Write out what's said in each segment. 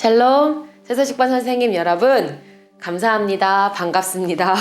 샬롬, 세서식반 선생님 여러분, 감사합니다. 반갑습니다.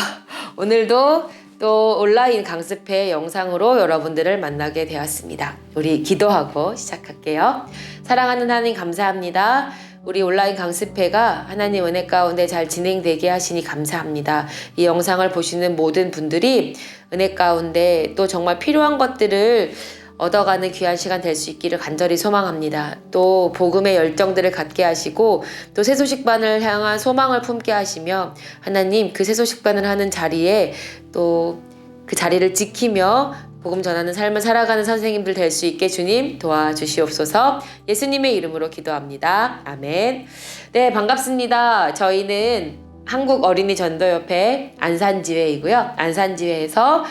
오늘도 또 온라인 강습회 영상으로 여러분들을 만나게 되었습니다. 우리 기도하고 시작할게요. 사랑하는 하나님 감사합니다. 우리 온라인 강습회가 하나님 은혜 가운데 잘 진행되게 하시니 감사합니다. 이 영상을 보시는 모든 분들이 은혜 가운데 또 정말 필요한 것들을 얻어가는 귀한 시간 될 수 있기를 간절히 소망합니다. 또 복음의 열정들을 갖게 하시고 또 새소식반을 향한 소망을 품게 하시며 하나님 그 새소식반을 하는 자리에 또 그 자리를 지키며 복음 전하는 삶을 살아가는 선생님들 될 수 있게 주님 도와주시옵소서. 예수님의 이름으로 기도합니다. 아멘. 네, 반갑습니다. 저희는 한국어린이전도협회 안산지회이고요. 안산지회에서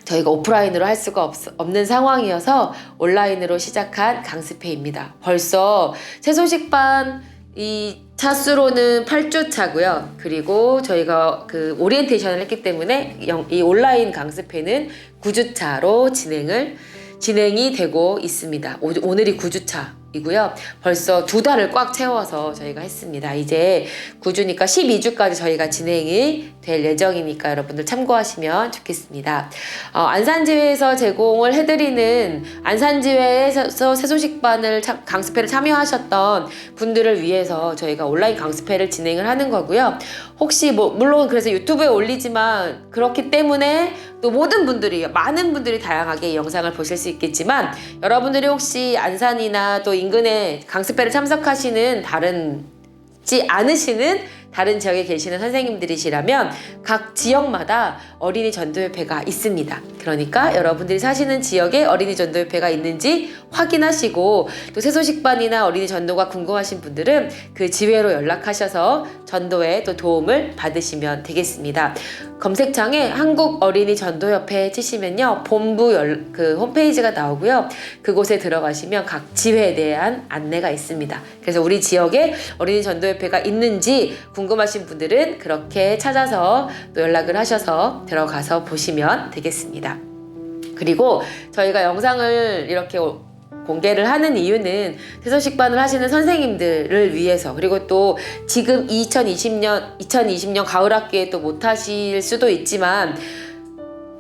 저희가 오프라인으로 할 수가 없는 상황이어서 온라인으로 시작한 강습회입니다. 벌써 새소식반 이 차수로는 8주 차고요. 그리고 저희가 그 오리엔테이션을 했기 때문에 이 온라인 강습회는 9주 차로 진행이 되고 있습니다. 오늘이 9주 차이고요. 벌써 2달을 꽉 채워서 저희가 했습니다. 이제 9주니까 12주까지 저희가 진행이 될 예정이니까 여러분들 참고하시면 좋겠습니다. 안산지회에서 제공을 해드리는 안산지회에서 새소식반을 강습회를 참여하셨던 분들을 위해서 저희가 온라인 강습회를 진행을 하는 거고요. 혹시 물론 그래서 유튜브에 올리지만 그렇기 때문에 또 많은 분들이 다양하게 이 영상을 보실 수 있겠지만 여러분들이 혹시 안산이나 또 인근에 강습회를 참석하시는 다른 지역에 계시는 선생님들이시라면 각 지역마다 어린이 전도협회가 있습니다. 그러니까 여러분들이 사시는 지역에 어린이 전도협회가 있는지 확인하시고 또 새소식반이나 어린이 전도가 궁금하신 분들은 그 지회로 연락하셔서 전도에 또 도움을 받으시면 되겠습니다. 검색창에 한국어린이전도협회 치시면요 본부 그 홈페이지가 나오고요. 그곳에 들어가시면 각 지회에 대한 안내가 있습니다. 그래서 우리 지역에 어린이전도협회가 있는지 궁금하신 분들은 그렇게 찾아서 또 연락을 하셔서 들어가서 보시면 되겠습니다. 그리고 저희가 영상을 이렇게 공개를 하는 이유는 새소식반을 하시는 선생님들을 위해서, 그리고 또 지금 2020년 가을 학기에 또 못 하실 수도 있지만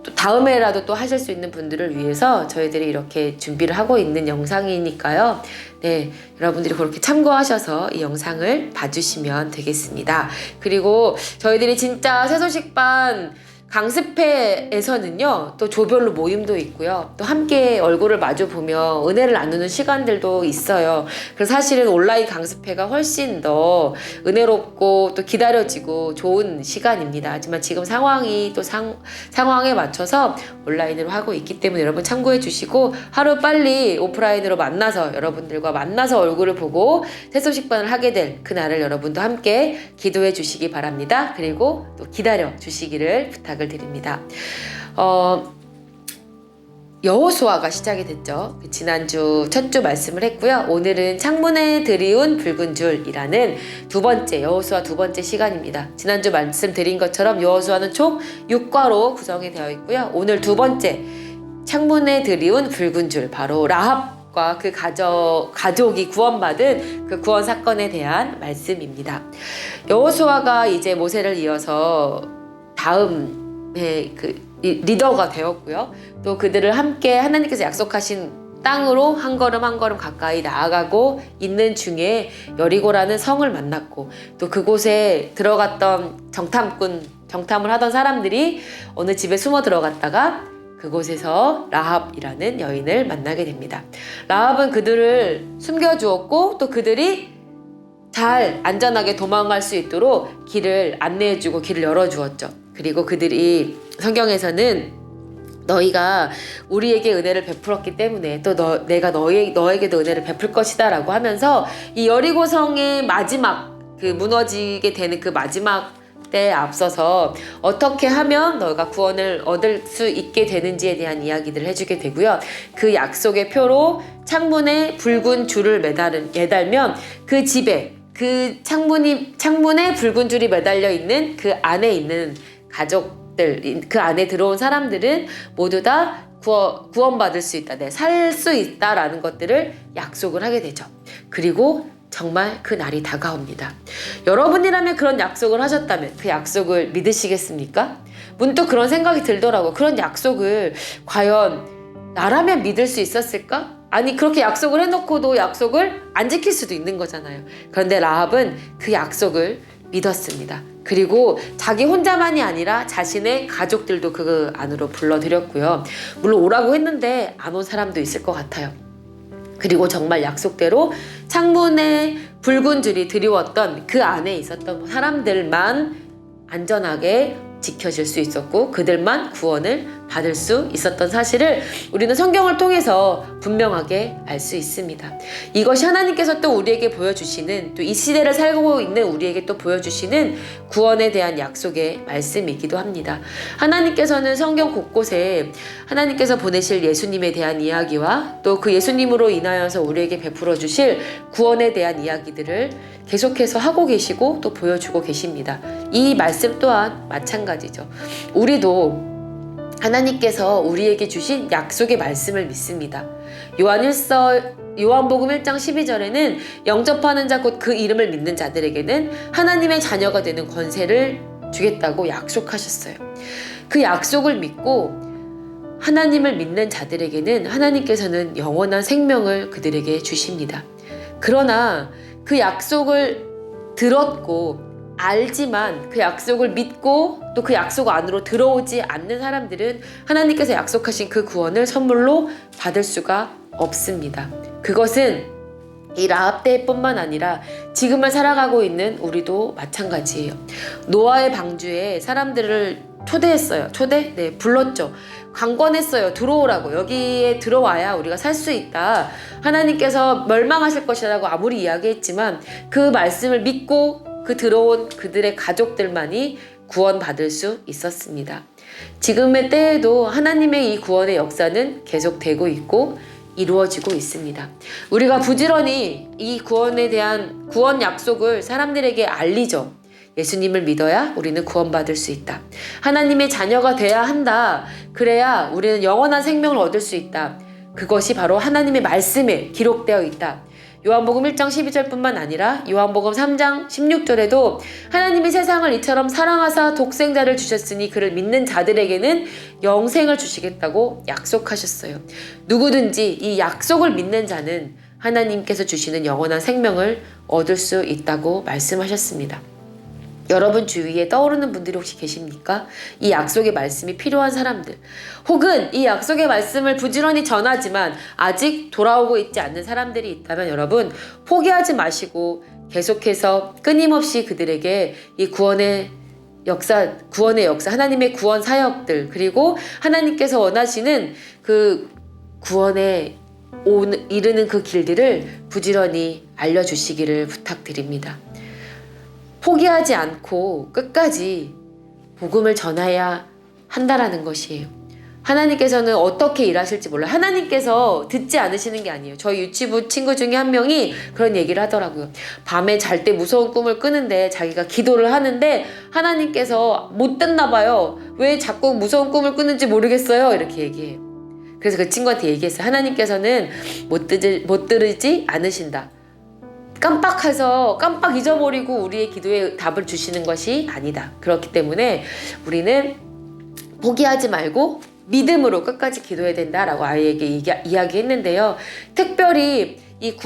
또 다음에라도 또 하실 수 있는 분들을 위해서 저희들이 이렇게 준비를 하고 있는 영상이니까요. 네, 여러분들이 그렇게 참고하셔서 이 영상을 봐주시면 되겠습니다. 그리고 저희들이 진짜 새소식반 강습회에서는요 또 조별로 모임도 있고요, 또 함께 얼굴을 마주보며 은혜를 나누는 시간들도 있어요. 그래서 사실은 온라인 강습회가 훨씬 더 은혜롭고 또 기다려지고 좋은 시간입니다. 하지만 지금 상황이 또 상황에 맞춰서 온라인으로 하고 있기 때문에 여러분 참고해 주시고 하루 빨리 오프라인으로 여러분들과 만나서 얼굴을 보고 새소식반을 하게 될 그날을 여러분도 함께 기도해 주시기 바랍니다. 그리고 또 기다려 주시기를 부탁드립니다. 드립니다. 여호수아가 시작이 됐죠. 지난주 첫 주 말씀을 했고요. 오늘은 창문에 들이운 붉은 줄이라는 여호수아 두 번째 시간입니다. 지난주 말씀드린 것처럼 여호수아는 총 6과로 구성이 되어 있고요. 오늘 두 번째 창문에 들이운 붉은 줄, 바로 라합과 그 가족이 구원받은 그 구원 사건에 대한 말씀입니다. 여호수아가 이제 모세를 이어서 다음 그 리더가 되었고요. 또 그들을 함께 하나님께서 약속하신 땅으로 한 걸음 한 걸음 가까이 나아가고 있는 중에 여리고라는 성을 만났고, 또 그곳에 들어갔던 정탐을 하던 사람들이 어느 집에 숨어 들어갔다가 그곳에서 라합이라는 여인을 만나게 됩니다. 라합은 그들을 숨겨주었고 또 그들이 잘 안전하게 도망갈 수 있도록 길을 안내해주고 길을 열어주었죠. 그리고 그들이 성경에서는 너희가 우리에게 은혜를 베풀었기 때문에 또 내가 너에게도 은혜를 베풀 것이다 라고 하면서 이 여리고성의 마지막 그 무너지게 되는 그 마지막 때에 앞서서 어떻게 하면 너가 구원을 얻을 수 있게 되는지에 대한 이야기들을 해주게 되고요. 그 약속의 표로 창문에 붉은 줄을 매달면 그 집에 그 창문에 붉은 줄이 매달려 있는 그 안에 있는 가족들, 그 안에 들어온 사람들은 모두 다 구원받을 수 있다, 살 수 있다라는 것들을 약속을 하게 되죠. 그리고 정말 그 날이 다가옵니다. 여러분이라면 그런 약속을 하셨다면 그 약속을 믿으시겠습니까? 문득 그런 생각이 들더라고요. 그런 약속을 과연 나라면 믿을 수 있었을까? 아니, 그렇게 약속을 해놓고도 약속을 안 지킬 수도 있는 거잖아요. 그런데 라합은 그 약속을 믿었습니다. 그리고 자기 혼자만이 아니라 자신의 가족들도 그 안으로 불러들였고요. 물론 오라고 했는데 안 온 사람도 있을 것 같아요. 그리고 정말 약속대로 창문에 붉은 줄이 드리웠던 그 안에 있었던 사람들만 안전하게 지켜질 수 있었고 그들만 구원을 받을 수 있었던 사실을 우리는 성경을 통해서 분명하게 알 수 있습니다. 이것이 하나님께서 또 우리에게 보여주시는, 또 이 시대를 살고 있는 우리에게 또 보여주시는 구원에 대한 약속의 말씀이기도 합니다. 하나님께서는 성경 곳곳에 하나님께서 보내실 예수님에 대한 이야기와 또 그 예수님으로 인하여서 우리에게 베풀어 주실 구원에 대한 이야기들을 계속해서 하고 계시고 또 보여주고 계십니다. 이 말씀 또한 마찬가지죠. 우리도 하나님께서 우리에게 주신 약속의 말씀을 믿습니다. 요한복음 1장 12절에는 영접하는 자 곧 그 이름을 믿는 자들에게는 하나님의 자녀가 되는 권세를 주겠다고 약속하셨어요. 그 약속을 믿고 하나님을 믿는 자들에게는 하나님께서는 영원한 생명을 그들에게 주십니다. 그러나 그 약속을 들었고 알지만 그 약속을 믿고 또 그 약속 안으로 들어오지 않는 사람들은 하나님께서 약속하신 그 구원을 선물로 받을 수가 없습니다. 그것은 이 라합 때뿐만 아니라 지금을 살아가고 있는 우리도 마찬가지예요. 노아의 방주에 사람들을 초대했어요. 네, 불렀죠. 강권했어요. 들어오라고. 여기에 들어와야 우리가 살 수 있다. 하나님께서 멸망하실 것이라고 아무리 이야기했지만 그 말씀을 믿고 그 들어온 그들의 가족들만이 구원받을 수 있었습니다. 지금의 때에도 하나님의 이 구원의 역사는 계속되고 있고 이루어지고 있습니다. 우리가 부지런히 이 구원에 대한 구원 약속을 사람들에게 알리죠. 예수님을 믿어야 우리는 구원받을 수 있다. 하나님의 자녀가 돼야 한다. 그래야 우리는 영원한 생명을 얻을 수 있다. 그것이 바로 하나님의 말씀에 기록되어 있다. 요한복음 1장 12절뿐만 아니라 요한복음 3장 16절에도 하나님이 세상을 이처럼 사랑하사 독생자를 주셨으니 그를 믿는 자들에게는 영생을 주시겠다고 약속하셨어요. 누구든지 이 약속을 믿는 자는 하나님께서 주시는 영원한 생명을 얻을 수 있다고 말씀하셨습니다. 여러분 주위에 떠오르는 분들이 혹시 계십니까? 이 약속의 말씀이 필요한 사람들, 혹은 이 약속의 말씀을 부지런히 전하지만 아직 돌아오고 있지 않는 사람들이 있다면 여러분 포기하지 마시고 계속해서 끊임없이 그들에게 이 구원의 역사, 하나님의 구원 사역들, 그리고 하나님께서 원하시는 그 구원에 이르는 그 길들을 부지런히 알려주시기를 부탁드립니다. 포기하지 않고 끝까지 복음을 전해야 한다라는 것이에요. 하나님께서는 어떻게 일하실지 몰라요. 하나님께서 듣지 않으시는 게 아니에요. 저희 유치부 친구 중에 한 명이 그런 얘기를 하더라고요. 밤에 잘 때 무서운 꿈을 꾸는데 자기가 기도를 하는데 하나님께서 못 듣나 봐요. 왜 자꾸 무서운 꿈을 꾸는지 모르겠어요. 이렇게 얘기해요. 그래서 그 친구한테 얘기했어요. 하나님께서는 못 들으지 않으신다. 깜빡 잊어버리고 우리의 기도에 답을 주시는 것이 아니다. 그렇기 때문에 우리는 포기하지 말고 믿음으로 끝까지 기도해야 된다라고 아이에게 이야기했는데요. 특별히 이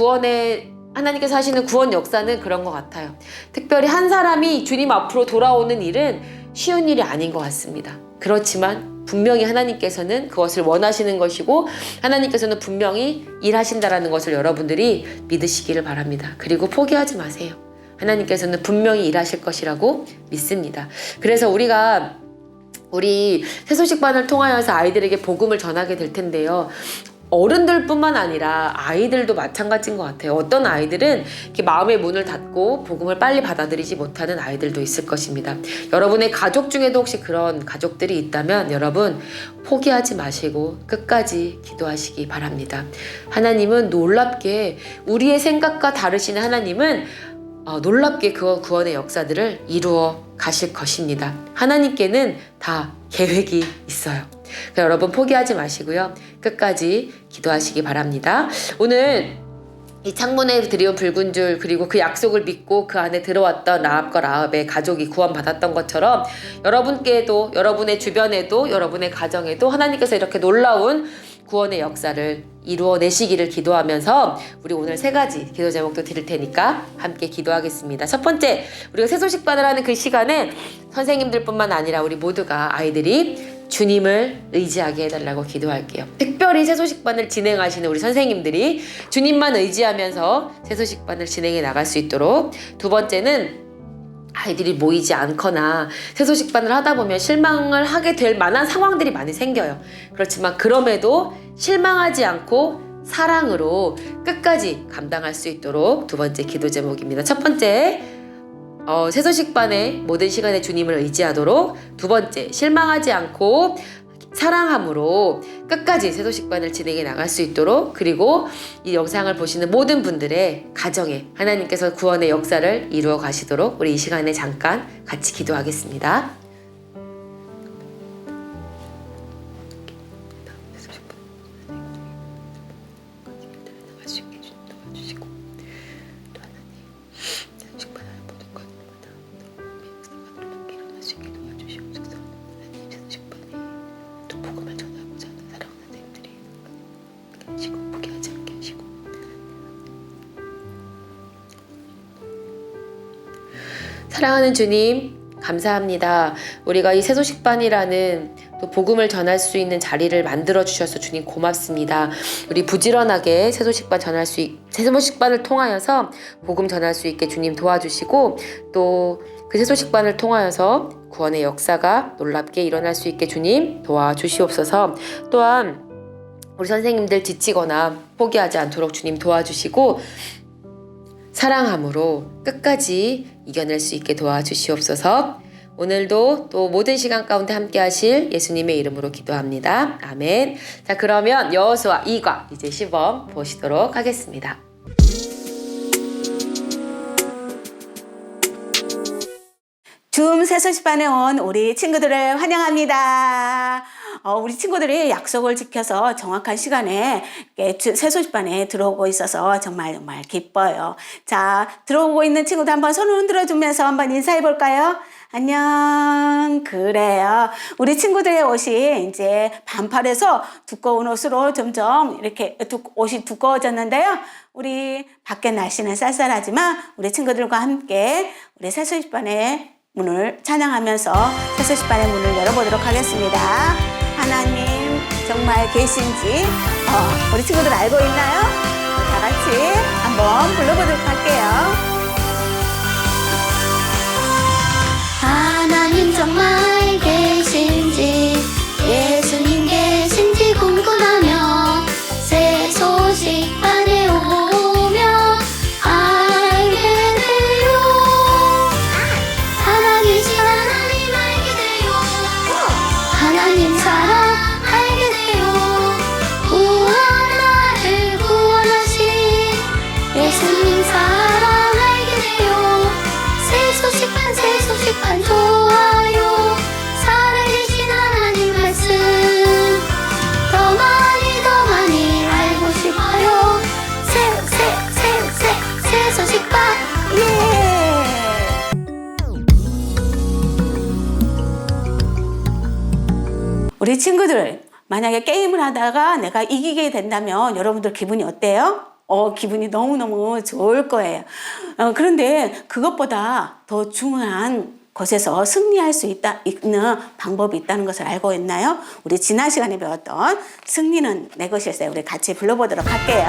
하나님께서 하시는 구원 역사는 그런 것 같아요. 특별히 한 사람이 주님 앞으로 돌아오는 일은 쉬운 일이 아닌 것 같습니다. 그렇지만 분명히 하나님께서는 그것을 원하시는 것이고 하나님께서는 분명히 일하신다라는 것을 여러분들이 믿으시기를 바랍니다. 그리고 포기하지 마세요. 하나님께서는 분명히 일하실 것이라고 믿습니다. 그래서 우리 새소식반을 통하여서 아이들에게 복음을 전하게 될 텐데요. 어른들뿐만 아니라 아이들도 마찬가지인 것 같아요. 어떤 아이들은 이렇게 마음의 문을 닫고 복음을 빨리 받아들이지 못하는 아이들도 있을 것입니다. 여러분의 가족 중에도 혹시 그런 가족들이 있다면 여러분 포기하지 마시고 끝까지 기도하시기 바랍니다. 하나님은 놀랍게 우리의 생각과 다르신 하나님은 놀랍게 그 구원의 역사들을 이루어 가실 것입니다. 하나님께는 다 계획이 있어요. 여러분 포기하지 마시고요. 끝까지 기도하시기 바랍니다. 오늘 이 창문에 드리운 붉은 줄 그리고 그 약속을 믿고 그 안에 들어왔던 라합과 라합의 가족이 구원받았던 것처럼 여러분께도 여러분의 주변에도 여러분의 가정에도 하나님께서 이렇게 놀라운 구원의 역사를 이루어내시기를 기도하면서 우리 오늘 3가지 기도 제목도 드릴 테니까 함께 기도하겠습니다. 첫 번째, 우리가 새소식반을 하는 그 시간에 선생님들뿐만 아니라 우리 모두가 아이들이 주님을 의지하게 해달라고 기도할게요. 특별히 새소식반을 진행하시는 우리 선생님들이 주님만 의지하면서 새소식반을 진행해 나갈 수 있도록. 두 번째는 아이들이 모이지 않거나 새소식반을 하다 보면 실망을 하게 될 만한 상황들이 많이 생겨요. 그렇지만 그럼에도 실망하지 않고 사랑으로 끝까지 감당할 수 있도록 두 번째 기도 제목입니다. 첫 번째, 새소식반의 모든 시간에 주님을 의지하도록. 두 번째, 실망하지 않고 사랑함으로 끝까지 새소식반을 진행해 나갈 수 있도록. 그리고 이 영상을 보시는 모든 분들의 가정에 하나님께서 구원의 역사를 이루어 가시도록 우리 이 시간에 잠깐 같이 기도하겠습니다. 사랑하는 주님, 감사합니다. 우리가 이 새소식반이라는 또 복음을 전할 수 있는 자리를 만들어 주셔서 주님 고맙습니다. 우리 부지런하게 새소식반을 통하여서 복음 전할 수 있게 주님 도와주시고, 또 그 새소식반을 통하여서 구원의 역사가 놀랍게 일어날 수 있게 주님 도와주시옵소서. 또한 우리 선생님들 지치거나 포기하지 않도록 주님 도와주시고 사랑함으로 끝까지 이겨낼 수 있게 도와주시옵소서. 오늘도 또 모든 시간 가운데 함께 하실 예수님의 이름으로 기도합니다. 아멘. 자, 그러면 여호수아 2과 이제 시범 보시도록 하겠습니다. 줌 새소식반에 온 우리 친구들을 환영합니다. 우리 친구들이 약속을 지켜서 정확한 시간에 새소식반에 들어오고 있어서 정말 기뻐요. 자, 들어오고 있는 친구들 한번 손을 흔들어 주면서 한번 인사해 볼까요? 안녕. 그래요. 우리 친구들의 옷이 이제 반팔에서 두꺼운 옷으로 점점 이렇게 옷이 두꺼워졌는데요. 우리 밖에 날씨는 쌀쌀하지만 우리 친구들과 함께 우리 새소식반의 문을 찬양하면서 새소식반의 문을 열어보도록 하겠습니다. 하나님 정말 계신지 우리 친구들 알고 있나요? 다 같이 한번 불러보도록 할게요. 하나님 정말 계신지 예수님 계신지 궁금하며 새소식반에 오며 알게 돼요. 살아계신 하나님 알게 돼요. 하나님 사랑 알게 돼요. 나를 구원하신 예수님 사랑 알게 돼요. 새소식반 좋아요. 살아계신 하나님 말씀 더 많이 알고 싶어요. 새소식반 우리 친구들 만약에 게임을 하다가 내가 이기게 된다면 여러분들 기분이 어때요? 기분이 너무너무 좋을 거예요. 그런데 그것보다 더 중요한 것에서 승리할 수 있는 방법이 있다는 것을 알고 있나요? 우리 지난 시간에 배웠던 승리는 내 것일세 우리 같이 불러보도록 할게요.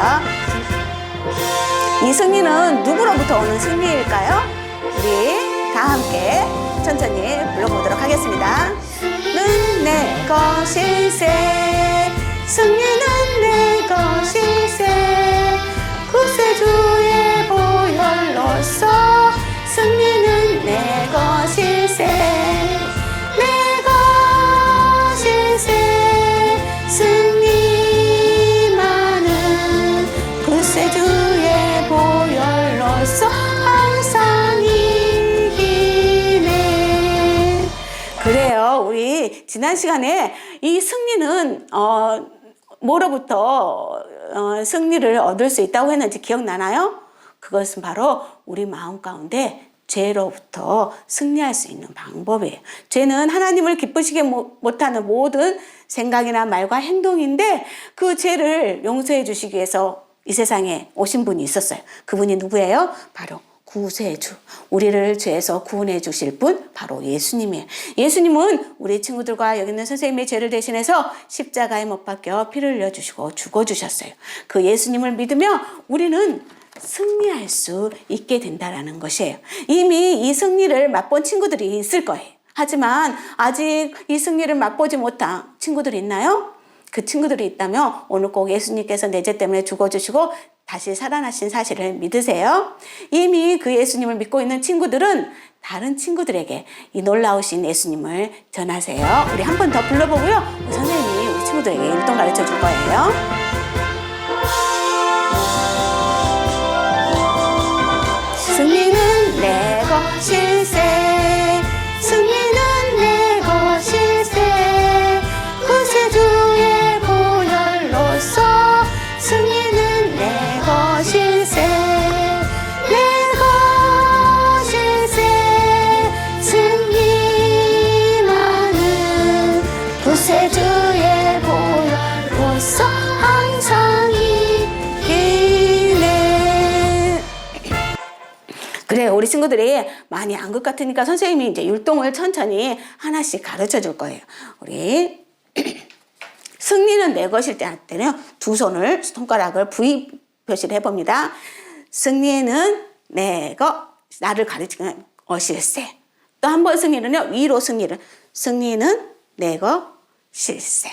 이 승리는 누구로부터 오는 승리일까요? 우리 다 함께 천천히 불러보도록 하겠습니다. 는 내 것일세 승리는 내 것일세 구세주의 보혈로서 승리는 내 것일세 내 것일세 승리만은 구세주의 보혈로서 항상 이기네. 그래요. 우리 지난 시간에 이 승리는 뭐로부터 승리를 얻을 수 있다고 했는지 기억나나요? 그것은 바로 우리 마음 가운데 죄로부터 승리할 수 있는 방법이에요. 죄는 하나님을 기쁘시게 못하는 모든 생각이나 말과 행동인데 그 죄를 용서해 주시기 위해서 이 세상에 오신 분이 있었어요. 그분이 누구예요? 바로 구세주. 우리를 죄에서 구원해 주실 분 바로 예수님이에요. 예수님은 우리 친구들과 여기 있는 선생님의 죄를 대신해서 십자가에 못 박혀 피를 흘려주시고 죽어주셨어요. 그 예수님을 믿으며 우리는 승리할 수 있게 된다는 것이에요. 이미 이 승리를 맛본 친구들이 있을 거예요. 하지만 아직 이 승리를 맛보지 못한 친구들이 있나요? 그 친구들이 있다면 오늘 꼭 예수님께서 내 죄 때문에 죽어주시고 다시 살아나신 사실을 믿으세요. 이미 그 예수님을 믿고 있는 친구들은 다른 친구들에게 이 놀라우신 예수님을 전하세요. 우리 한 번 더 불러보고요. 선생님이 우리 친구들에게 율동 가르쳐 줄 거예요. 승리는 내 것일세. 승리는 내 것일세. 구세주의 보혈로서 승리는 내 것일세. 내 것일세. 승리만은 구세주의 보혈로서 항상 이기네. 그래, 우리 친구들이 많이 안 것 같으니까 선생님이 이제 율동을 천천히 하나씩 가르쳐 줄 거예요. 우리 승리는 내 것일 때 할 때는 두 손을 손가락을 V 표시를 해봅니다. 승리는 나를 가르치는 것일세. 또 한 번 승리는요, 위로 승리는 내 것일세.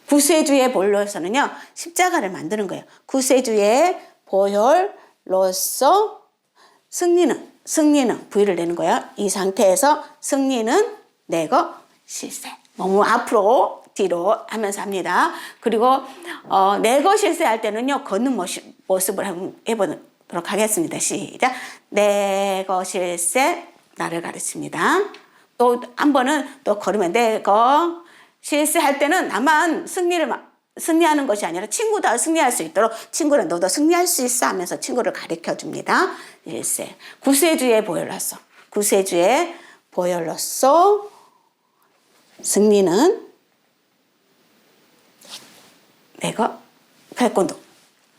구세주의 보혈로서는요, 십자가를 만드는 거예요. 구세주의 보혈로서 승리는 V를 내는 거예요. 이 상태에서 승리는 내 것일세. 너무 앞으로 뒤로 하면서 합니다. 그리고 내 것일세 할 때는요, 걷는 모습을 한번 해보도록 하겠습니다. 시작. 내 것일세, 나를 가르칩니다. 또 한 번은 또 걸으면 내 것일세 할 때는 나만 승리하는 것이 아니라 친구도 승리할 수 있도록 친구는 너도 승리할 수 있어 하면서 친구를 가르쳐 줍니다. 일세. 구세주의 보혈로서 승리는 내가 태권도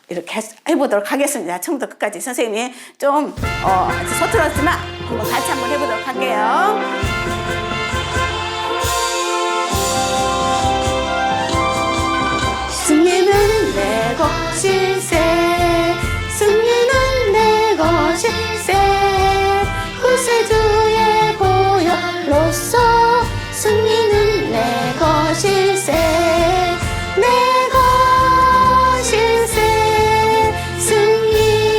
이렇게 해보도록 하겠습니다. 처음부터 끝까지 선생님이 좀 서툴었지만 같이 한번 해보도록 할게요. 승리는 내 것일세. 승리는 내 것일세. 구세주의 보혈로서 승리는 내 것일세. 내 것일세. 승리만은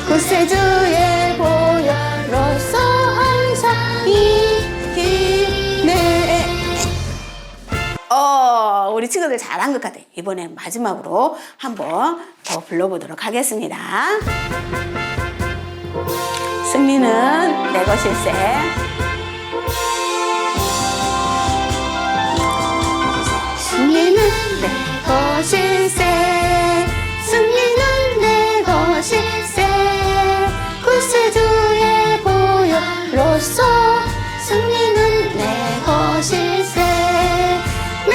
구세주의 보혈로서 항상 이기네. 우리 친구들 잘한 것 같아요. 이번엔 마지막으로 한번 더 불러보도록 하겠습니다. 승리는 내 것일세. 승리는 내 것일세. 승리는 내 것일세. 구세주의 보혈로서 승리는 내 것일세. 내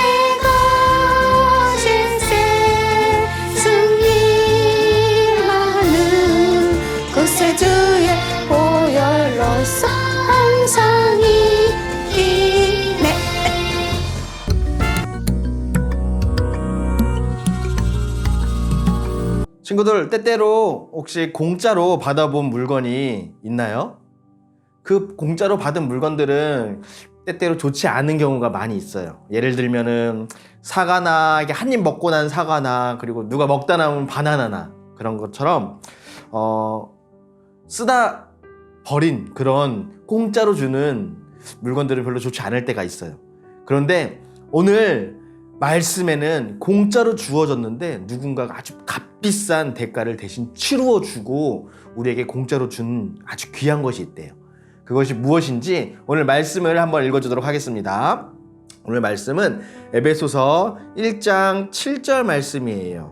것일세. 승리만은 구세주의 보혈로서 항상 이기네. 친구들, 때때로 혹시 공짜로 받아본 물건이 있나요? 그 공짜로 받은 물건들은 때때로 좋지 않은 경우가 많이 있어요. 예를 들면은 사과나, 이게 한 입 먹고 난 사과나, 그리고 누가 먹다 남은 바나나나, 그런 것처럼 쓰다 버린 그런 공짜로 주는 물건들은 별로 좋지 않을 때가 있어요. 그런데 오늘 말씀에는 공짜로 주어졌는데 누군가가 아주 값비싼 대가를 대신 치루어 주고 우리에게 공짜로 준 아주 귀한 것이 있대요. 그것이 무엇인지 오늘 말씀을 한번 읽어주도록 하겠습니다. 오늘 말씀은 에베소서 1장 7절 말씀이에요.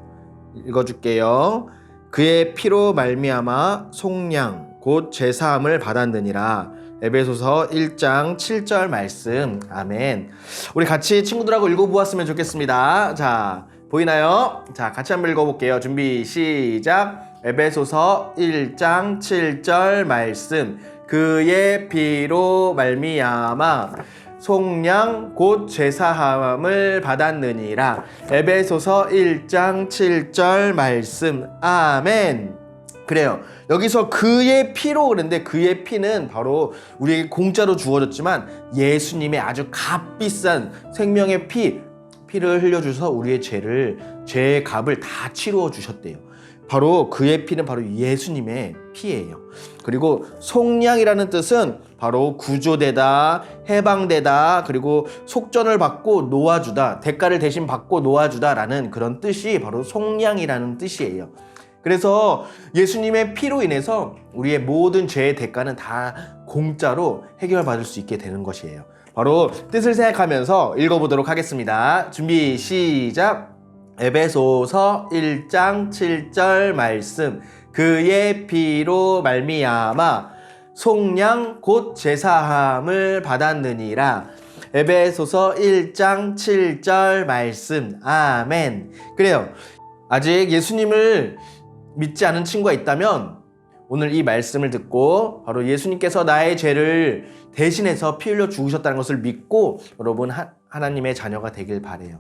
읽어줄게요. 그의 피로 말미암아 속량 곧 제사함을 받았느니라. 에베소서 1장 7절 말씀. 아멘. 우리 같이 친구들하고 읽어보았으면 좋겠습니다. 자, 보이나요? 자, 같이 한번 읽어볼게요. 준비 시작. 에베소서 1장 7절 말씀. 그의 피로 말미암아 속량 곧 제사함을 받았느니라. 에베소서 1장 7절 말씀. 아멘. 그래요. 여기서 그의 피로 그랬는데 그의 피는 바로 우리에게 공짜로 주어졌지만 예수님의 아주 값비싼 생명의 피를 흘려주셔서 우리의 죄의 값을 다 치루어 주셨대요. 바로 그의 피는 바로 예수님의 피예요. 그리고 속량이라는 뜻은 바로 구조되다, 해방되다, 그리고 속전을 받고 놓아주다, 대가를 대신 받고 놓아주다라는 그런 뜻이 바로 속량이라는 뜻이에요. 그래서 예수님의 피로 인해서 우리의 모든 죄의 대가는 다 공짜로 해결받을 수 있게 되는 것이에요. 바로 뜻을 생각하면서 읽어보도록 하겠습니다. 준비 시작. 에베소서 1장 7절 말씀. 그의 피로 말미암아 속량 곧 제사함을 받았느니라. 에베소서 1장 7절 말씀. 아멘. 그래요. 아직 예수님을 믿지 않은 친구가 있다면 오늘 이 말씀을 듣고 바로 예수님께서 나의 죄를 대신해서 피 흘려 죽으셨다는 것을 믿고 여러분 하나님의 자녀가 되길 바래요.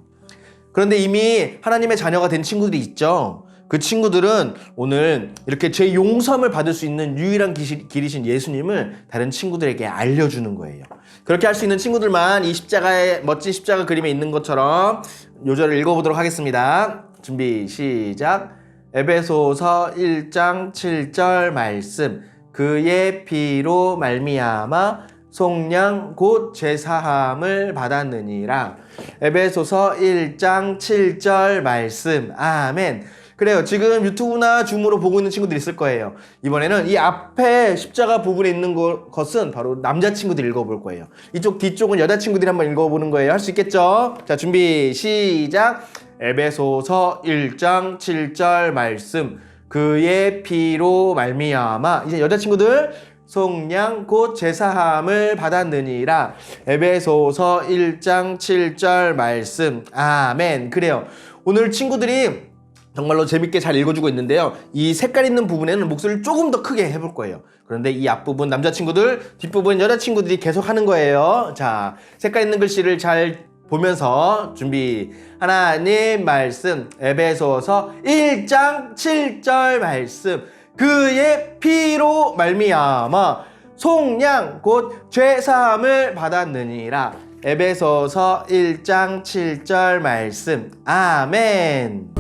그런데 이미 하나님의 자녀가 된 친구들이 있죠. 그 친구들은 오늘 이렇게 죄 용서함을 받을 수 있는 유일한 길이신 예수님을 다른 친구들에게 알려주는 거예요. 그렇게 할 수 있는 친구들만 이 십자가에 멋진 십자가 그림에 있는 것처럼 요절을 읽어보도록 하겠습니다. 준비 시작. 에베소서 1장 7절 말씀. 그의 피로 말미암아 속량 곧 제사함을 받았느니라. 에베소서 1장 7절 말씀. 아멘. 그래요. 지금 유튜브나 줌으로 보고 있는 친구들 있을 거예요. 이번에는 이 앞에 십자가 부분에 있는 것은 바로 남자친구들 읽어볼 거예요. 이쪽 뒤쪽은 여자친구들이 한번 읽어보는 거예요. 할 수 있겠죠? 자, 준비 시작. 에베소서 1장 7절 말씀. 그의 피로 말미암아. 이제 여자친구들 속량 곧 제사함을 받았느니라. 에베소서 1장 7절 말씀. 아멘. 그래요. 오늘 친구들이 정말로 재밌게 잘 읽어주고 있는데요. 이 색깔 있는 부분에는 목소리를 조금 더 크게 해볼 거예요. 그런데 이 앞부분 남자친구들, 뒷부분 여자친구들이 계속 하는 거예요. 자, 색깔 있는 글씨를 잘 보면서 준비. 하나님 말씀. 에베소서 1장 7절 말씀. 그의 피로 말미암아 속량 곧 죄사함을 받았느니라. 에베소서 1장 7절 말씀. 아멘.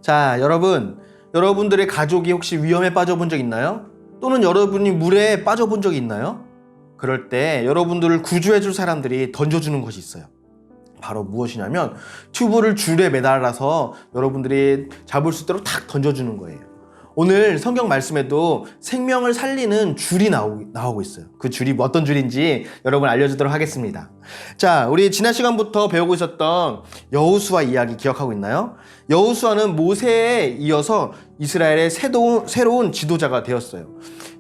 자, 여러분들의 가족이 혹시 위험에 빠져본 적 있나요? 또는 여러분이 물에 빠져본 적이 있나요? 그럴 때 여러분들을 구조해 줄 사람들이 던져주는 것이 있어요. 바로 무엇이냐면 튜브를 줄에 매달아서 여러분들이 잡을 수 있도록 탁 던져주는 거예요. 오늘 성경 말씀에도 생명을 살리는 줄이 나오고 있어요. 그 줄이 어떤 줄인지 여러분 알려주도록 하겠습니다. 자, 우리 지난 시간부터 배우고 있었던 여호수아 이야기 기억하고 있나요? 여호수아는 모세에 이어서 이스라엘의 새로운 지도자가 되었어요.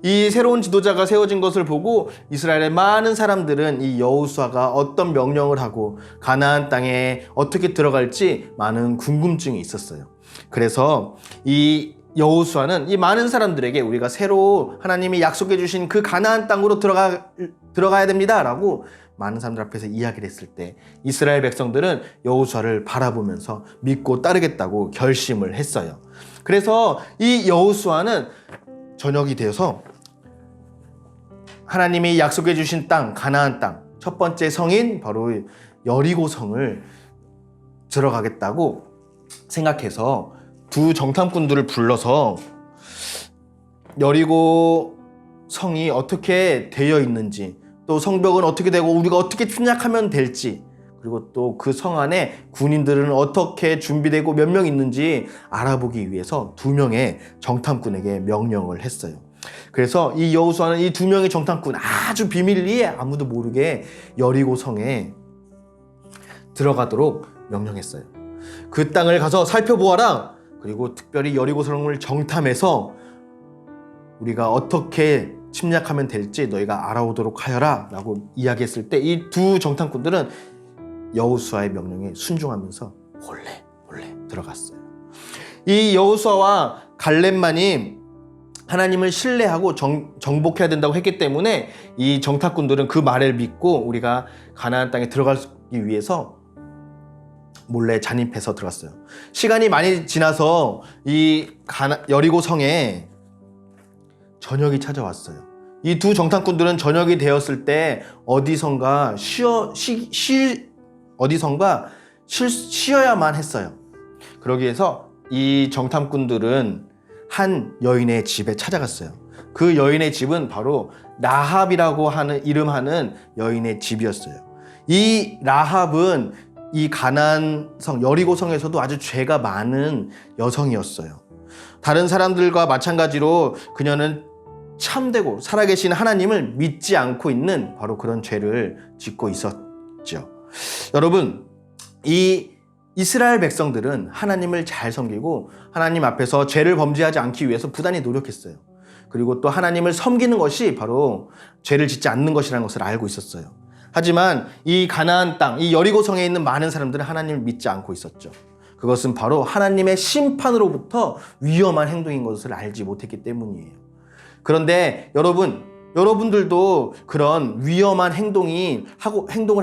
이 새로운 지도자가 세워진 것을 보고 이스라엘의 많은 사람들은 이 여호수아가 어떤 명령을 하고 가나안 땅에 어떻게 들어갈지 많은 궁금증이 있었어요. 그래서 이 여호수아는 이 많은 사람들에게 우리가 새로 하나님이 약속해 주신 그 가나안 땅으로 들어가야 됩니다 라고 많은 사람들 앞에서 이야기를 했을 때 이스라엘 백성들은 여호수아를 바라보면서 믿고 따르겠다고 결심을 했어요. 그래서 이 여호수아는 저녁이 되어서 하나님이 약속해 주신 땅, 가나안 땅, 첫 번째 성인 바로 여리고 성을 들어가겠다고 생각해서 두 정탐꾼들을 불러서 여리고 성이 어떻게 되어 있는지, 또 성벽은 어떻게 되고 우리가 어떻게 침략하면 될지, 그리고 또 그 성 안에 군인들은 어떻게 준비되고 몇 명 있는지 알아보기 위해서 두 명의 정탐꾼에게 명령을 했어요. 그래서 이 여호수아는 이 두 명의 정탐꾼 아주 비밀리에 아무도 모르게 여리고 성에 들어가도록 명령했어요. 그 땅을 가서 살펴보아라. 그리고 특별히 여리고 성을 정탐해서 우리가 어떻게 침략하면 될지 너희가 알아오도록 하여라 라고 이야기했을 때 이 두 정탐꾼들은 여호수아의 명령에 순종하면서 몰래 들어갔어요. 이 여호수아와 갈렙만이 하나님을 신뢰하고 정복해야 된다고 했기 때문에 이 정탐꾼들은 그 말을 믿고 우리가 가나안 땅에 들어가기 위해서 몰래 잔입해서 들어갔어요. 시간이 많이 지나서 이 여리고 성에 저녁이 찾아왔어요. 이 두 정탐꾼들은 저녁이 되었을 때 어디선가 쉬어야만 했어요. 그러기 위해서 이 정탐꾼들은 한 여인의 집에 찾아갔어요. 그 여인의 집은 바로 라합이라고 하는 이름하는 여인의 집이었어요. 이 라합은 이 가나안성 여리고성에서도 아주 죄가 많은 여성이었어요. 다른 사람들과 마찬가지로 그녀는 참되고 살아계신 하나님을 믿지 않고 있는 바로 그런 죄를 짓고 있었죠. 여러분, 이 이스라엘 백성들은 하나님을 잘 섬기고 하나님 앞에서 죄를 범죄하지 않기 위해서 부단히 노력했어요. 그리고 또 하나님을 섬기는 것이 바로 죄를 짓지 않는 것이라는 것을 알고 있었어요. 하지만 이 가나안 땅, 이 여리고성에 있는 많은 사람들은 하나님을 믿지 않고 있었죠. 그것은 바로 하나님의 심판으로부터 위험한 행동인 것을 알지 못했기 때문이에요. 그런데 여러분들도 그런 위험한 행동을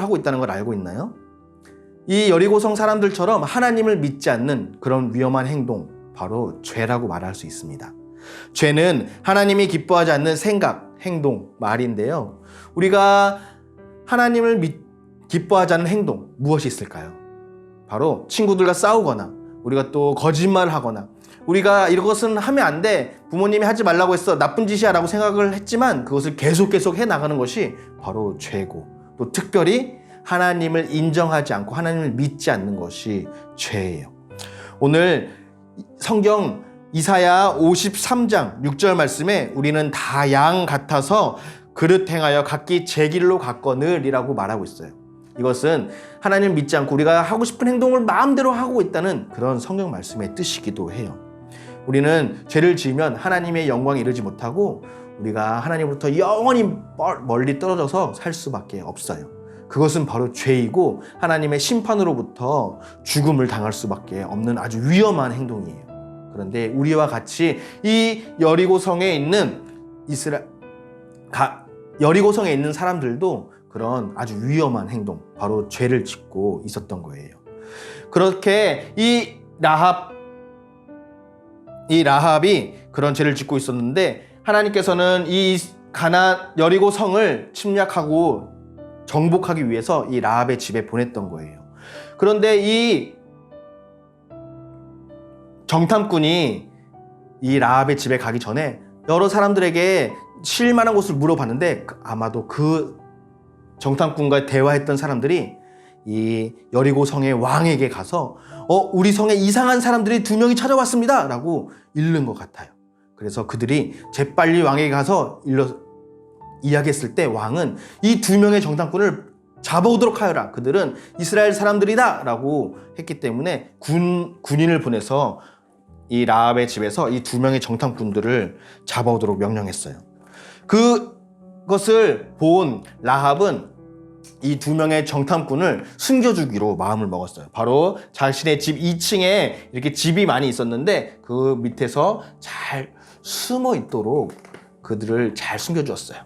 하고 있다는 걸 알고 있나요? 이 여리고성 사람들처럼 하나님을 믿지 않는 그런 위험한 행동, 바로 죄라고 말할 수 있습니다. 죄는 하나님이 기뻐하지 않는 생각, 행동, 말인데요. 우리가 하나님을 기뻐하지 않는 행동, 무엇이 있을까요? 바로 친구들과 싸우거나, 우리가 또 거짓말을 하거나, 우리가 이것은 하면 안 돼, 부모님이 하지 말라고 했어, 나쁜 짓이야 라고 생각을 했지만 그것을 계속 해나가는 것이 바로 죄고, 또 특별히 하나님을 인정하지 않고 하나님을 믿지 않는 것이 죄예요. 오늘 성경 이사야 53장 6절 말씀에 우리는 다 양 같아서 그릇 행하여 각기 제 길로 갔거늘이라고 말하고 있어요. 이것은 하나님을 믿지 않고 우리가 하고 싶은 행동을 마음대로 하고 있다는 그런 성경 말씀의 뜻이기도 해요. 우리는 죄를 지으면 하나님의 영광에 이르지 못하고 우리가 하나님으로부터 영원히 멀리 떨어져서 살 수밖에 없어요. 그것은 바로 죄이고 하나님의 심판으로부터 죽음을 당할 수밖에 없는 아주 위험한 행동이에요. 그런데 우리와 같이 이 여리고성에 있는 여리고성에 있는 사람들도 그런 아주 위험한 행동, 바로 죄를 짓고 있었던 거예요. 그렇게 이 라합이 그런 죄를 짓고 있었는데 하나님께서는 이 여리고성을 침략하고 정복하기 위해서 이 라합의 집에 보냈던 거예요. 그런데 이 정탐꾼이 이 라합의 집에 가기 전에 여러 사람들에게 쉴만한 곳을 물어봤는데 아마도 그 정탐꾼과 대화했던 사람들이 이 여리고 성의 왕에게 가서 우리 성에 이상한 사람들이 2명이 찾아왔습니다 라고 읽는 것 같아요. 그래서 그들이 재빨리 왕에게 가서 이야기했을 때 왕은 이 2명의 정탐꾼을 잡아오도록 하여라, 그들은 이스라엘 사람들이다 라고 했기 때문에 군인을 보내서 이 라합의 집에서 이 2명의 정탐꾼들을 잡아오도록 명령했어요. 그것을 본 라합은 이 2명의 정탐꾼을 숨겨주기로 마음을 먹었어요. 바로 자신의 집 2층에 이렇게 집이 많이 있었는데 그 밑에서 잘 숨어 있도록 그들을 잘 숨겨주었어요.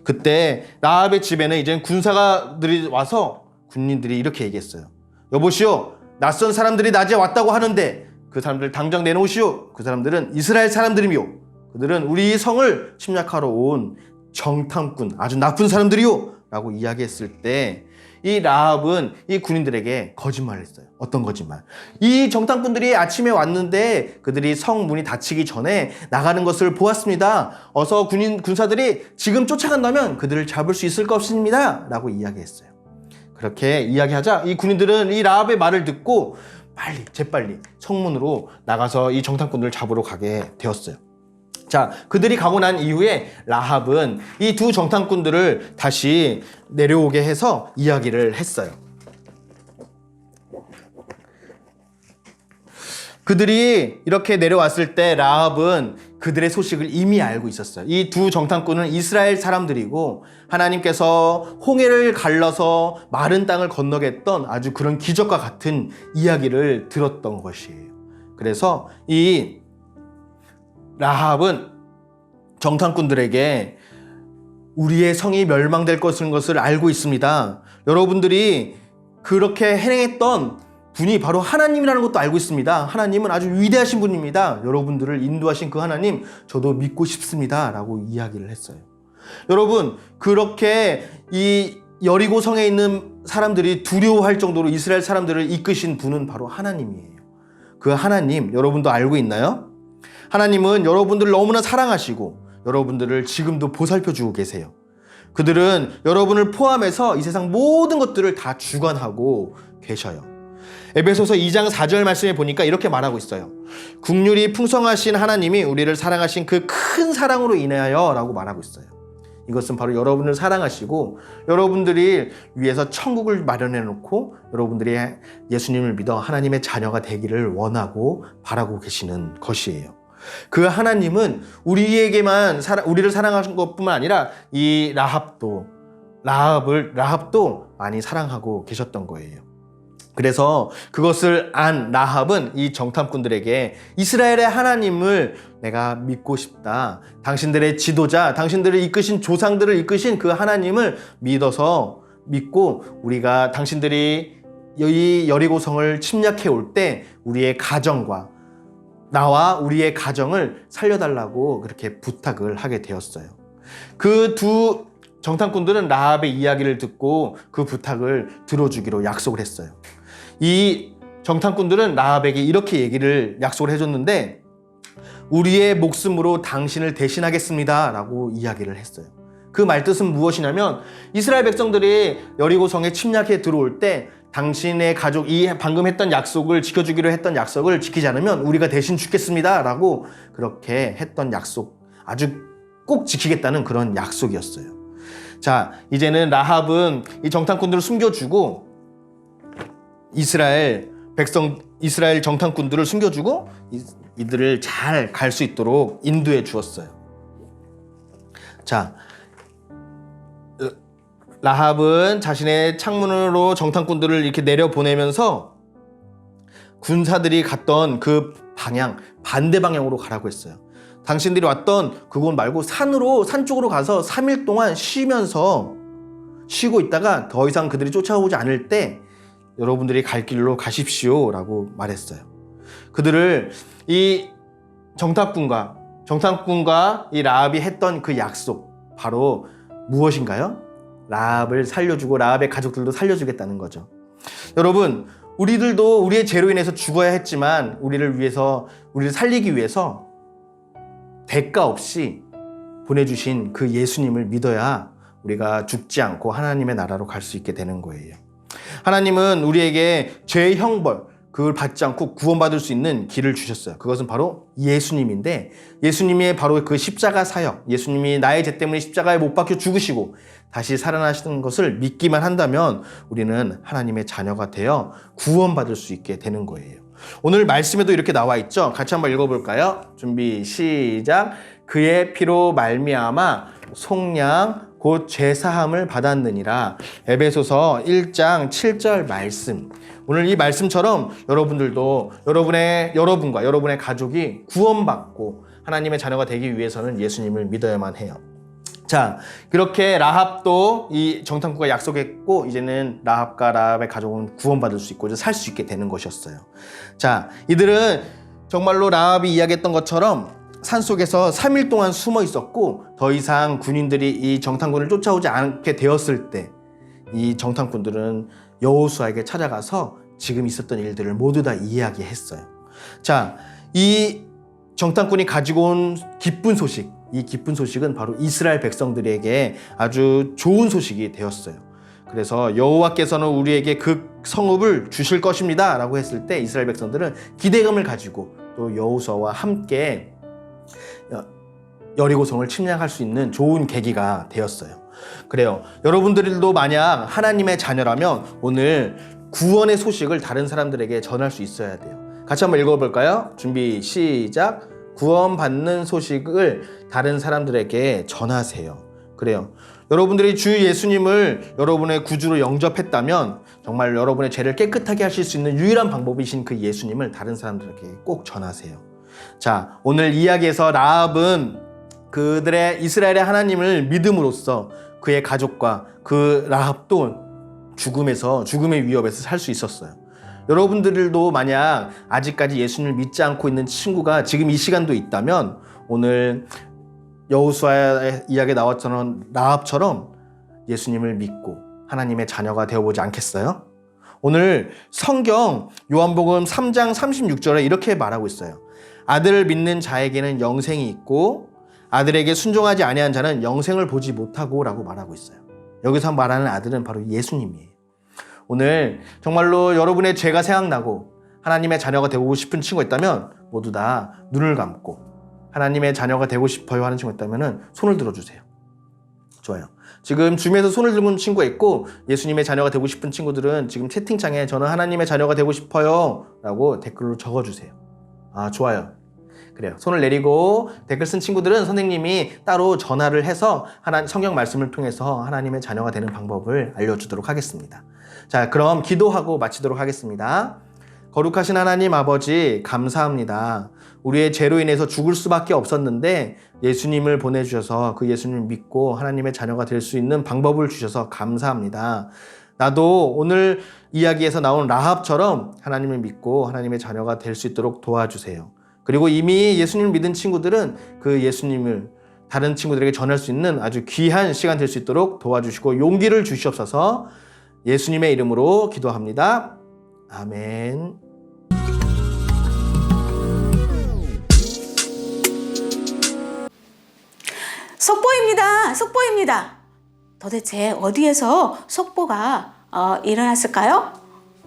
그때 라합의 집에는 이제 군사들이 와서 군인들이 이렇게 얘기했어요. 여보시오, 낯선 사람들이 낮에 왔다고 하는데 그 사람들 당장 내놓으시오. 그 사람들은 이스라엘 사람들이며 그들은 우리 성을 침략하러 온 정탐꾼, 아주 나쁜 사람들이요 라고 이야기했을 때 이 라합은 이 군인들에게 거짓말을 했어요. 어떤 거짓말? 이 정탐꾼들이 아침에 왔는데 그들이 성 문이 닫히기 전에 나가는 것을 보았습니다. 어서 군사들이 지금 쫓아간다면 그들을 잡을 수 있을 것입니다 라고 이야기했어요. 그렇게 이야기하자 이 군인들은 이 라합의 말을 듣고 재빨리 성문으로 나가서 이 정탐꾼들을 잡으러 가게 되었어요. 자, 그들이 가고 난 이후에 라합은 이 두 정탐꾼들을 다시 내려오게 해서 이야기를 했어요. 그들이 이렇게 내려왔을 때 라합은 그들의 소식을 이미 알고 있었어요. 이 두 정탐꾼은 이스라엘 사람들이고 하나님께서 홍해를 갈라서 마른 땅을 건너게 했던 아주 그런 기적과 같은 이야기를 들었던 것이에요. 그래서 이 라합은 정탐꾼들에게 우리의 성이 멸망될 것을 알고 있습니다. 여러분들이 그렇게 행했던 분이 바로 하나님이라는 것도 알고 있습니다. 하나님은 아주 위대하신 분입니다. 여러분들을 인도하신 그 하나님 저도 믿고 싶습니다. 라고 이야기를 했어요. 여러분, 그렇게 이 여리고 성에 있는 사람들이 두려워할 정도로 이스라엘 사람들을 이끄신 분은 바로 하나님이에요. 그 하나님 여러분도 알고 있나요? 하나님은 여러분들을 너무나 사랑하시고 여러분들을 지금도 보살펴주고 계세요. 그들은 여러분을 포함해서 이 세상 모든 것들을 다 주관하고 계셔요. 에베소서 2장 4절 말씀에 보니까 이렇게 말하고 있어요. 국률이 풍성하신 하나님이 우리를 사랑하신 그 큰 사랑으로 인하여 라고 말하고 있어요. 이것은 바로 여러분을 사랑하시고 여러분들이 위해서 천국을 마련해 놓고 여러분들이 예수님을 믿어 하나님의 자녀가 되기를 원하고 바라고 계시는 것이에요. 그 하나님은 우리에게만 우리를 사랑하신 것뿐만 아니라 이 라합도 많이 사랑하고 계셨던 거예요. 그래서 그것을 안 라합은 이 정탐꾼들에게 이스라엘의 하나님을 내가 믿고 싶다. 당신들의 지도자, 당신들을 이끄신 조상들을 이끄신 그 하나님을 믿고 우리가 당신들이 이 여리고성을 침략해 올 때 우리의 가정과 나와 우리의 가정을 살려달라고 그렇게 부탁을 하게 되었어요. 그 두 정탐꾼들은 라합의 이야기를 듣고 그 부탁을 들어주기로 약속을 했어요. 이 정탐꾼들은 라합에게 이렇게 약속을 해줬는데 우리의 목숨으로 당신을 대신하겠습니다 라고 이야기를 했어요. 그 말뜻은 무엇이냐면 이스라엘 백성들이 여리고성에 침략해 들어올 때 당신의 가족, 이 방금 했던 약속을 지켜주기로 했던 약속을 지키지 않으면 우리가 대신 죽겠습니다 라고 그렇게 했던 약속, 아주 꼭 지키겠다는 그런 약속이었어요. 자, 이제는 라합은 이 정탐꾼들을 숨겨주고 이스라엘 정탐꾼들을 숨겨주고 이들을 잘 갈 수 있도록 인도해 주었어요. 자, 라합은 자신의 창문으로 정탐꾼들을 이렇게 내려보내면서 군사들이 갔던 그 반대 방향으로 가라고 했어요. 당신들이 왔던 그곳 말고 산 쪽으로 가서 3일 동안 쉬고 있다가 더 이상 그들이 쫓아오지 않을 때 여러분들이 갈 길로 가십시오 라고 말했어요. 그들을 이 정탐꾼과 이 라합이 했던 그 약속 바로 무엇인가요? 라합을 살려주고 라합의 가족들도 살려주겠다는 거죠. 여러분, 우리들도 우리의 죄로 인해서 죽어야 했지만 우리를 살리기 위해서 대가 없이 보내주신 그 예수님을 믿어야 우리가 죽지 않고 하나님의 나라로 갈 수 있게 되는 거예요. 하나님은 우리에게 죄의 형벌, 그걸 받지 않고 구원받을 수 있는 길을 주셨어요. 그것은 바로 예수님인데 예수님의 바로 그 십자가 사역, 예수님이 나의 죄 때문에 십자가에 못 박혀 죽으시고 다시 살아나시는 것을 믿기만 한다면 우리는 하나님의 자녀가 되어 구원받을 수 있게 되는 거예요. 오늘 말씀에도 이렇게 나와 있죠. 같이 한번 읽어볼까요? 준비 시작. 그의 피로 말미암아 속량 곧 죄사함을 받았느니라. 에베소서 1장 7절 말씀. 오늘 이 말씀처럼 여러분들도 여러분과 여러분의 가족이 구원받고 하나님의 자녀가 되기 위해서는 예수님을 믿어야만 해요. 자, 그렇게 라합도 이 정탐꾼과 약속했고 이제는 라합과 라합의 가족은 구원받을 수 있고 이제 살 수 있게 되는 것이었어요. 자, 이들은 정말로 라합이 이야기했던 것처럼 산속에서 3일 동안 숨어 있었고 더 이상 군인들이 이 정탐꾼을 쫓아오지 않게 되었을 때 이 정탐꾼들은 여호수아에게 찾아가서 지금 있었던 일들을 모두 다 이야기했어요. 자, 이 정탐꾼이 가지고 온 기쁜 소식, 이 기쁜 소식은 바로 이스라엘 백성들에게 아주 좋은 소식이 되었어요. 그래서 여호와께서는 우리에게 그 성읍을 주실 것입니다 라고 했을 때 이스라엘 백성들은 기대감을 가지고 또 여호수아와 함께 여리고성을 침략할 수 있는 좋은 계기가 되었어요. 그래요. 여러분들도 만약 하나님의 자녀라면 오늘 구원의 소식을 다른 사람들에게 전할 수 있어야 돼요. 같이 한번 읽어볼까요? 준비 시작. 구원받는 소식을 다른 사람들에게 전하세요. 그래요. 여러분들이 주 예수님을 여러분의 구주로 영접했다면 정말 여러분의 죄를 깨끗하게 하실 수 있는 유일한 방법이신 그 예수님을 다른 사람들에게 꼭 전하세요. 자, 오늘 이야기에서 라합은 그들의 이스라엘의 하나님을 믿음으로써 그의 가족과 그 라합도 죽음의 위협에서 살 수 있었어요. 여러분들도 만약 아직까지 예수님을 믿지 않고 있는 친구가 지금 이 시간도 있다면 오늘 여호수아의 이야기에 나왔던 라합처럼 예수님을 믿고 하나님의 자녀가 되어보지 않겠어요? 오늘 성경 요한복음 3장 36절에 이렇게 말하고 있어요. 아들을 믿는 자에게는 영생이 있고 아들에게 순종하지 아니한 자는 영생을 보지 못하고 라고 말하고 있어요. 여기서 말하는 아들은 바로 예수님이에요. 오늘 정말로 여러분의 죄가 생각나고 하나님의 자녀가 되고 싶은 친구가 있다면 모두 다 눈을 감고 하나님의 자녀가 되고 싶어요 하는 친구가 있다면 손을 들어주세요. 좋아요. 지금 줌에서 손을 들고 있는 친구가 있고 예수님의 자녀가 되고 싶은 친구들은 지금 채팅창에 저는 하나님의 자녀가 되고 싶어요 라고 댓글로 적어주세요. 아, 좋아요. 그래요. 손을 내리고 댓글 쓴 친구들은 선생님이 따로 전화를 해서 성경 말씀을 통해서 하나님의 자녀가 되는 방법을 알려주도록 하겠습니다. 자, 그럼 기도하고 마치도록 하겠습니다. 거룩하신 하나님 아버지, 감사합니다. 우리의 죄로 인해서 죽을 수밖에 없었는데 예수님을 보내주셔서 그 예수님을 믿고 하나님의 자녀가 될 수 있는 방법을 주셔서 감사합니다. 나도 오늘 이야기에서 나온 라합처럼 하나님을 믿고 하나님의 자녀가 될 수 있도록 도와주세요. 그리고 이미 예수님을 믿은 친구들은 그 예수님을 다른 친구들에게 전할 수 있는 아주 귀한 시간 될 수 있도록 도와주시고 용기를 주시옵소서. 예수님의 이름으로 기도합니다. 아멘. 속보입니다. 도대체 어디에서 속보가 일어났을까요?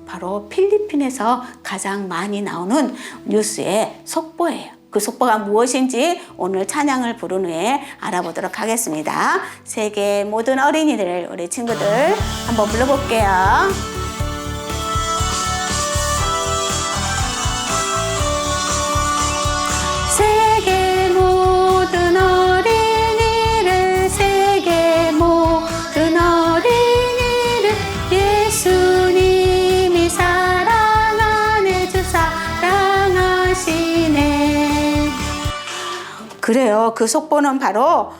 바로 필리핀에서 가장 많이 나오는 뉴스의 속보예요. 그 속보가 무엇인지 오늘 찬양을 부른 후에 알아보도록 하겠습니다. 세계 모든 어린이들, 우리 친구들 한번 불러볼게요. 세계 모든 어린이를, 세계 모든 어린이를 예수님이 사랑하네, 주 사랑하시네. 그래요. 그 속보는 바로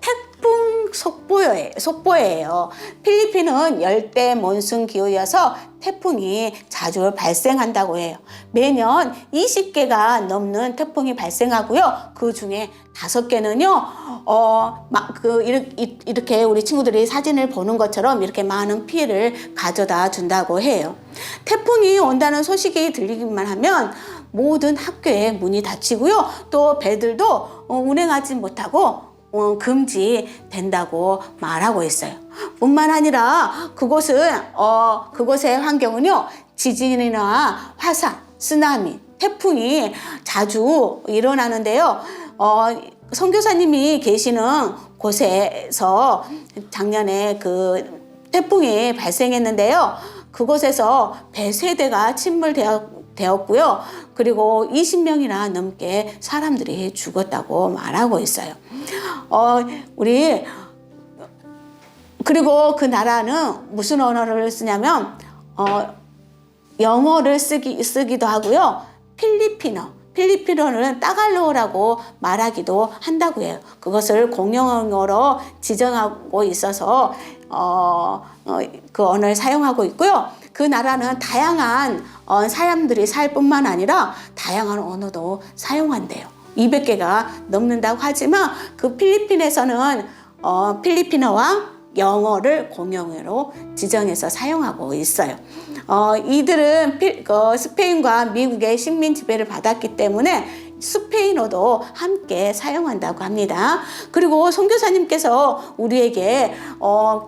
태풍 속보예요. 필리핀은 열대 몬순 기후여서 태풍이 자주 발생한다고 해요. 매년 20개가 넘는 태풍이 발생하고요. 그 중에 5개는요, 이렇게 우리 친구들이 사진을 보는 것처럼 이렇게 많은 피해를 가져다 준다고 해요. 태풍이 온다는 소식이 들리기만 하면 모든 학교에 문이 닫히고요. 또 배들도 운행하지 못하고 금지된다고 말하고 있어요. 뿐만 아니라 그곳의 환경은요, 지진이나 화산, 쓰나미, 태풍이 자주 일어나는데요. 선교사님이 계시는 곳에서 작년에 그 태풍이 발생했는데요. 그곳에서 배 3대가 침몰되었고요. 그리고 20명이나 넘게 사람들이 죽었다고 말하고 있어요. 그리고 그 나라는 무슨 언어를 쓰냐면 영어를 쓰기도 하고요. 필리핀어는 따갈로라고 말하기도 한다고 해요. 그것을 공용어로 지정하고 있어서 그 언어를 사용하고 있고요. 그 나라는 다양한 사람들이 살 뿐만 아니라 다양한 언어도 사용한대요. 200개가 넘는다고 하지만 그 필리핀에서는 필리핀어와 영어를 공용어로 지정해서 사용하고 있어요. 이들은 스페인과 미국의 식민 지배를 받았기 때문에 스페인어도 함께 사용한다고 합니다. 그리고 선교사님께서 우리에게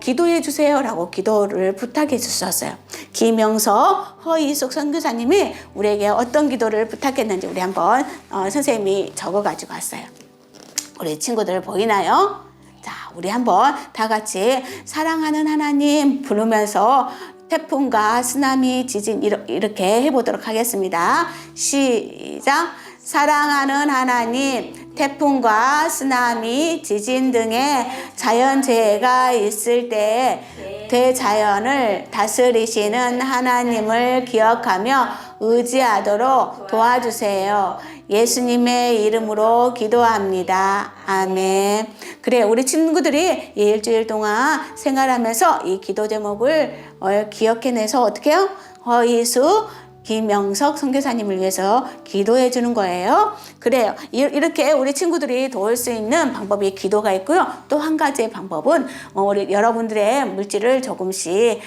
기도해 주세요라고 기도를 부탁해 주셨어요. 김영서, 허이숙 선교사님이 우리에게 어떤 기도를 부탁했는지 우리 한번 선생님이 적어가지고 왔어요. 우리 친구들 보이나요? 자, 우리 한번 다 같이 사랑하는 하나님 부르면서 태풍과 쓰나미, 지진 이렇게 해보도록 하겠습니다. 시작! 사랑하는 하나님, 태풍과 쓰나미, 지진 등의 자연재해가 있을 때 대자연을 다스리시는 하나님을 기억하며 의지하도록 도와주세요. 예수님의 이름으로 기도합니다. 아멘. 그래, 우리 친구들이 일주일 동안 생활하면서 이 기도 제목을 기억해내서 어떻게 해요? 허이수 김영석 선교사님을 위해서 기도해 주는 거예요. 그래요. 이렇게 우리 친구들이 도울 수 있는 방법이 기도가 있고요. 또 한 가지의 방법은 우리 여러분들의 물질을 조금씩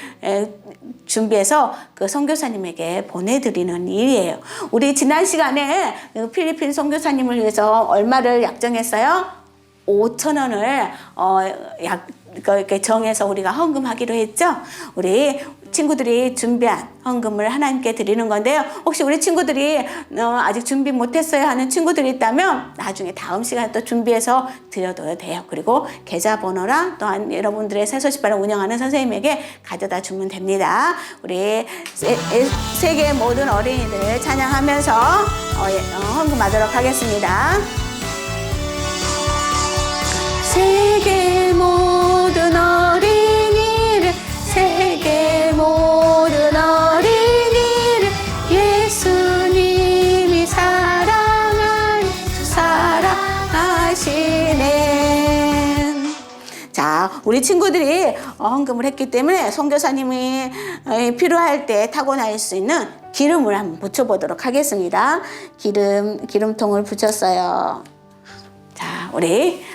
준비해서 그 선교사님에게 보내드리는 일이에요. 우리 지난 시간에 필리핀 선교사님을 위해서 얼마를 약정했어요? 5,000원을 이렇게 정해서 우리가 헌금하기로 했죠. 우리 친구들이 준비한 헌금을 하나님께 드리는 건데요. 혹시 우리 친구들이 아직 준비 못했어요 하는 친구들이 있다면 나중에 다음 시간에 또 준비해서 드려도 돼요. 그리고 계좌번호랑 또한 여러분들의 새소식반을 운영하는 선생님에게 가져다 주면 됩니다. 우리 세계 모든 어린이들 찬양하면서 헌금하도록 하겠습니다. 세계 모든 어린이를, 세계 모든 어린이를 예수님이 사랑하시네. 자, 우리 친구들이 헌금을 했기 때문에 선교사님이 필요할 때 타고 다닐 수 있는 기름을 한번 붙여보도록 하겠습니다. 기름통을 붙였어요. 자, 우리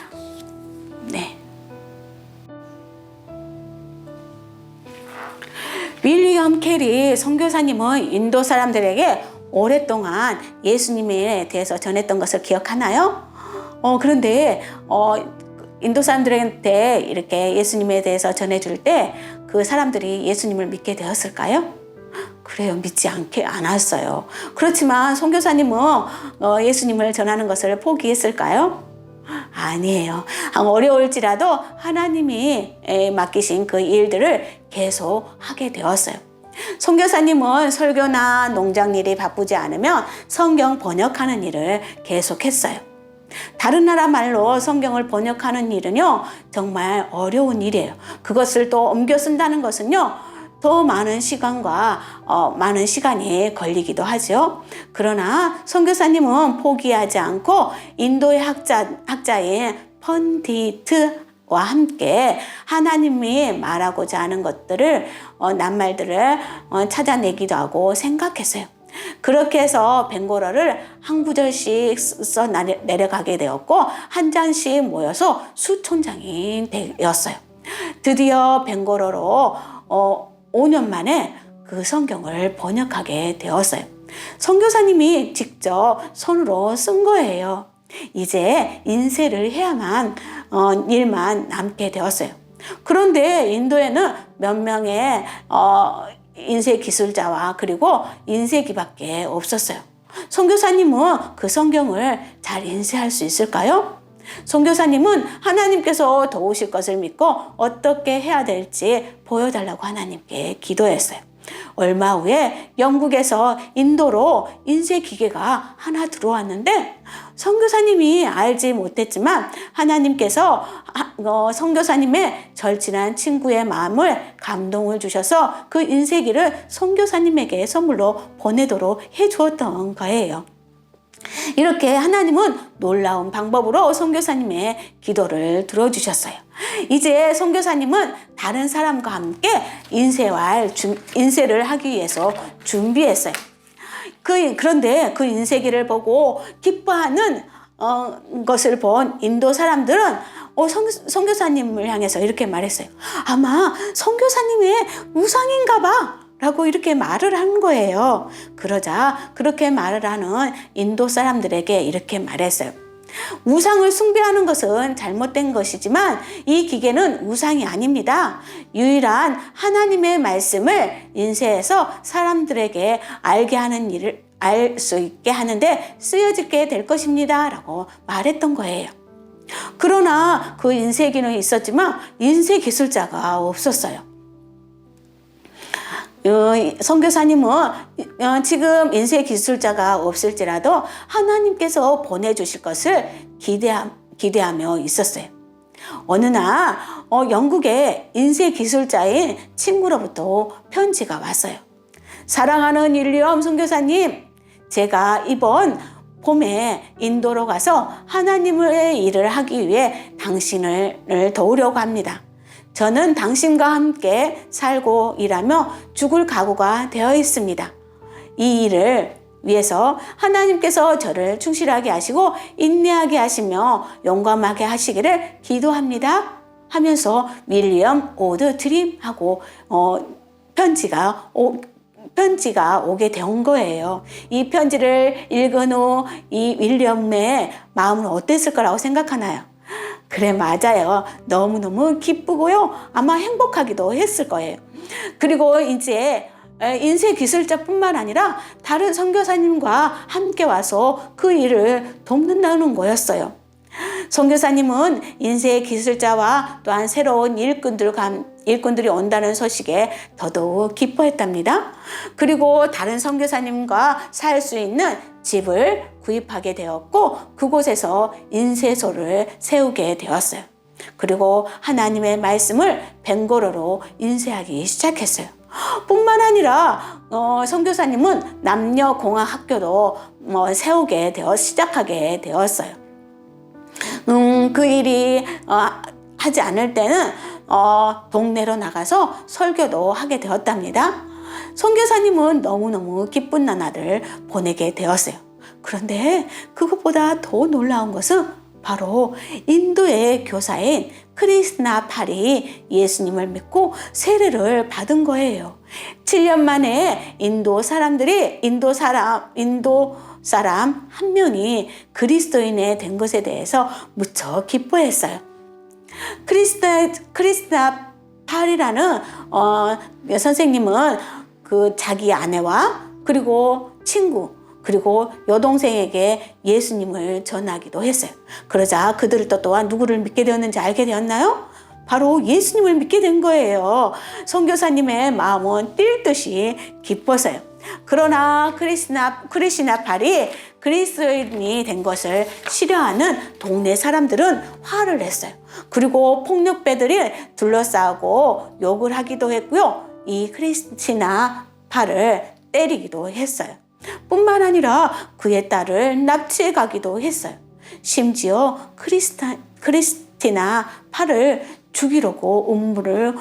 윌리엄 캐리 선교사님은 인도 사람들에게 오랫동안 예수님에 대해서 전했던 것을 기억하나요? 그런데 인도 사람들한테 이렇게 예수님에 대해서 전해줄 때 그 사람들이 예수님을 믿게 되었을까요? 그래요. 믿지 않았어요. 그렇지만 선교사님은 예수님을 전하는 것을 포기했을까요? 아니에요. 어려울지라도 하나님이 맡기신 그 일들을 계속 하게 되었어요. 선교사님은 설교나 농장 일이 바쁘지 않으면 성경 번역하는 일을 계속했어요. 다른 나라 말로 성경을 번역하는 일은요, 정말 어려운 일이에요. 그것을 또 옮겨 쓴다는 것은요, 더 많은 시간과 많은 시간이 걸리기도 하죠. 그러나 선교사님은 포기하지 않고 인도의 학자인 펀디트와 함께 하나님이 말하고자 하는 것들을 낱말들을 찾아내기도 하고 생각했어요. 그렇게 해서 벵고러를 한 구절씩 써 내려가게 되었고 한 장씩 모여서 수천 장이 되었어요. 드디어 벵고러로 5년 만에 그 성경을 번역하게 되었어요. 선교사님이 직접 손으로 쓴 거예요. 이제 인쇄를 해야만 일만 남게 되었어요. 그런데 인도에는 몇 명의 인쇄 기술자와 그리고 인쇄기밖에 없었어요. 선교사님은 그 성경을 잘 인쇄할 수 있을까요? 선교사님은 하나님께서 도우실 것을 믿고 어떻게 해야 될지 보여달라고 하나님께 기도했어요. 얼마 후에 영국에서 인도로 인쇄기계가 하나 들어왔는데 선교사님이 알지 못했지만 하나님께서 선교사님의 절친한 친구의 마음을 감동을 주셔서 그 인쇄기를 선교사님에게 선물로 보내도록 해주었던 거예요. 이렇게 하나님은 놀라운 방법으로 선교사님의 기도를 들어주셨어요. 이제 선교사님은 다른 사람과 함께 인쇄를 하기 위해서 준비했어요. 그런데 그 인쇄기를 보고 기뻐하는 것을 본 인도 사람들은 선교사님을 향해서 이렇게 말했어요. 아마 선교사님의 우상인가 봐 라고 이렇게 말을 한 거예요. 그러자 그렇게 말을 하는 인도 사람들에게 이렇게 말했어요. 우상을 숭배하는 것은 잘못된 것이지만 이 기계는 우상이 아닙니다. 유일한 하나님의 말씀을 인쇄해서 사람들에게 알게 하는 일을 알 수 있게 하는데 쓰여지게 될 것입니다 라고 말했던 거예요. 그러나 그 인쇄기는 있었지만 인쇄기술자가 없었어요. 선교사님은 지금 인쇄기술자가 없을지라도 하나님께서 보내주실 것을 기대하며 있었어요. 어느 날 영국의 인쇄기술자인 친구로부터 편지가 왔어요. 사랑하는 윌리엄 선교사님, 제가 이번 봄에 인도로 가서 하나님의 일을 하기 위해 당신을 도우려고 합니다. 저는 당신과 함께 살고 일하며 죽을 각오가 되어 있습니다. 이 일을 위해서 하나님께서 저를 충실하게 하시고 인내하게 하시며 용감하게 하시기를 기도합니다. 하면서 윌리엄 오드 드림하고 편지가 오게 된 거예요. 이 편지를 읽은 후 이 윌리엄의 마음은 어땠을 거라고 생각하나요? 그래, 맞아요. 너무너무 기쁘고요. 아마 행복하기도 했을 거예요. 그리고 이제 인쇄기술자뿐만 아니라 다른 선교사님과 함께 와서 그 일을 돕는다는 거였어요. 선교사님은 인쇄기술자와 또한 새로운 일꾼들이 온다는 소식에 더더욱 기뻐했답니다. 그리고 다른 선교사님과 살 수 있는 집을 구입하게 되었고 그곳에서 인쇄소를 세우게 되었어요. 그리고 하나님의 말씀을 벵골어로 인쇄하기 시작했어요. 뿐만 아니라 선교사님은 남녀공학 학교도 시작하게 되었어요. 그 일이 하지 않을 때는 동네로 나가서 설교도 하게 되었답니다. 선교사님은 너무너무 기쁜 나날을 보내게 되었어요. 그런데 그것보다 더 놀라운 것은 바로 인도의 교사인 크리스나 팔이 예수님을 믿고 세례를 받은 거예요. 7년 만에 인도 사람 한 명이 그리스도인이 된 것에 대해서 무척 기뻐했어요. 크리스나 팔이라는 선생님은 그 자기 아내와 그리고 친구 그리고 여동생에게 예수님을 전하기도 했어요. 그러자 그들을 또한 누구를 믿게 되었는지 알게 되었나요? 바로 예수님을 믿게 된 거예요. 선교사님의 마음은 뛸 듯이 기뻤어요. 그러나 크리스나 팔이 그리스도인이 된 것을 싫어하는 동네 사람들은 화를 냈어요. 그리고 폭력배들이 둘러싸고 욕을 하기도 했고요. 이 크리스티나 팔을 때리기도 했어요. 뿐만 아니라 그의 딸을 납치해 가기도 했어요. 심지어 크리스티나 팔을 죽이려고 음모를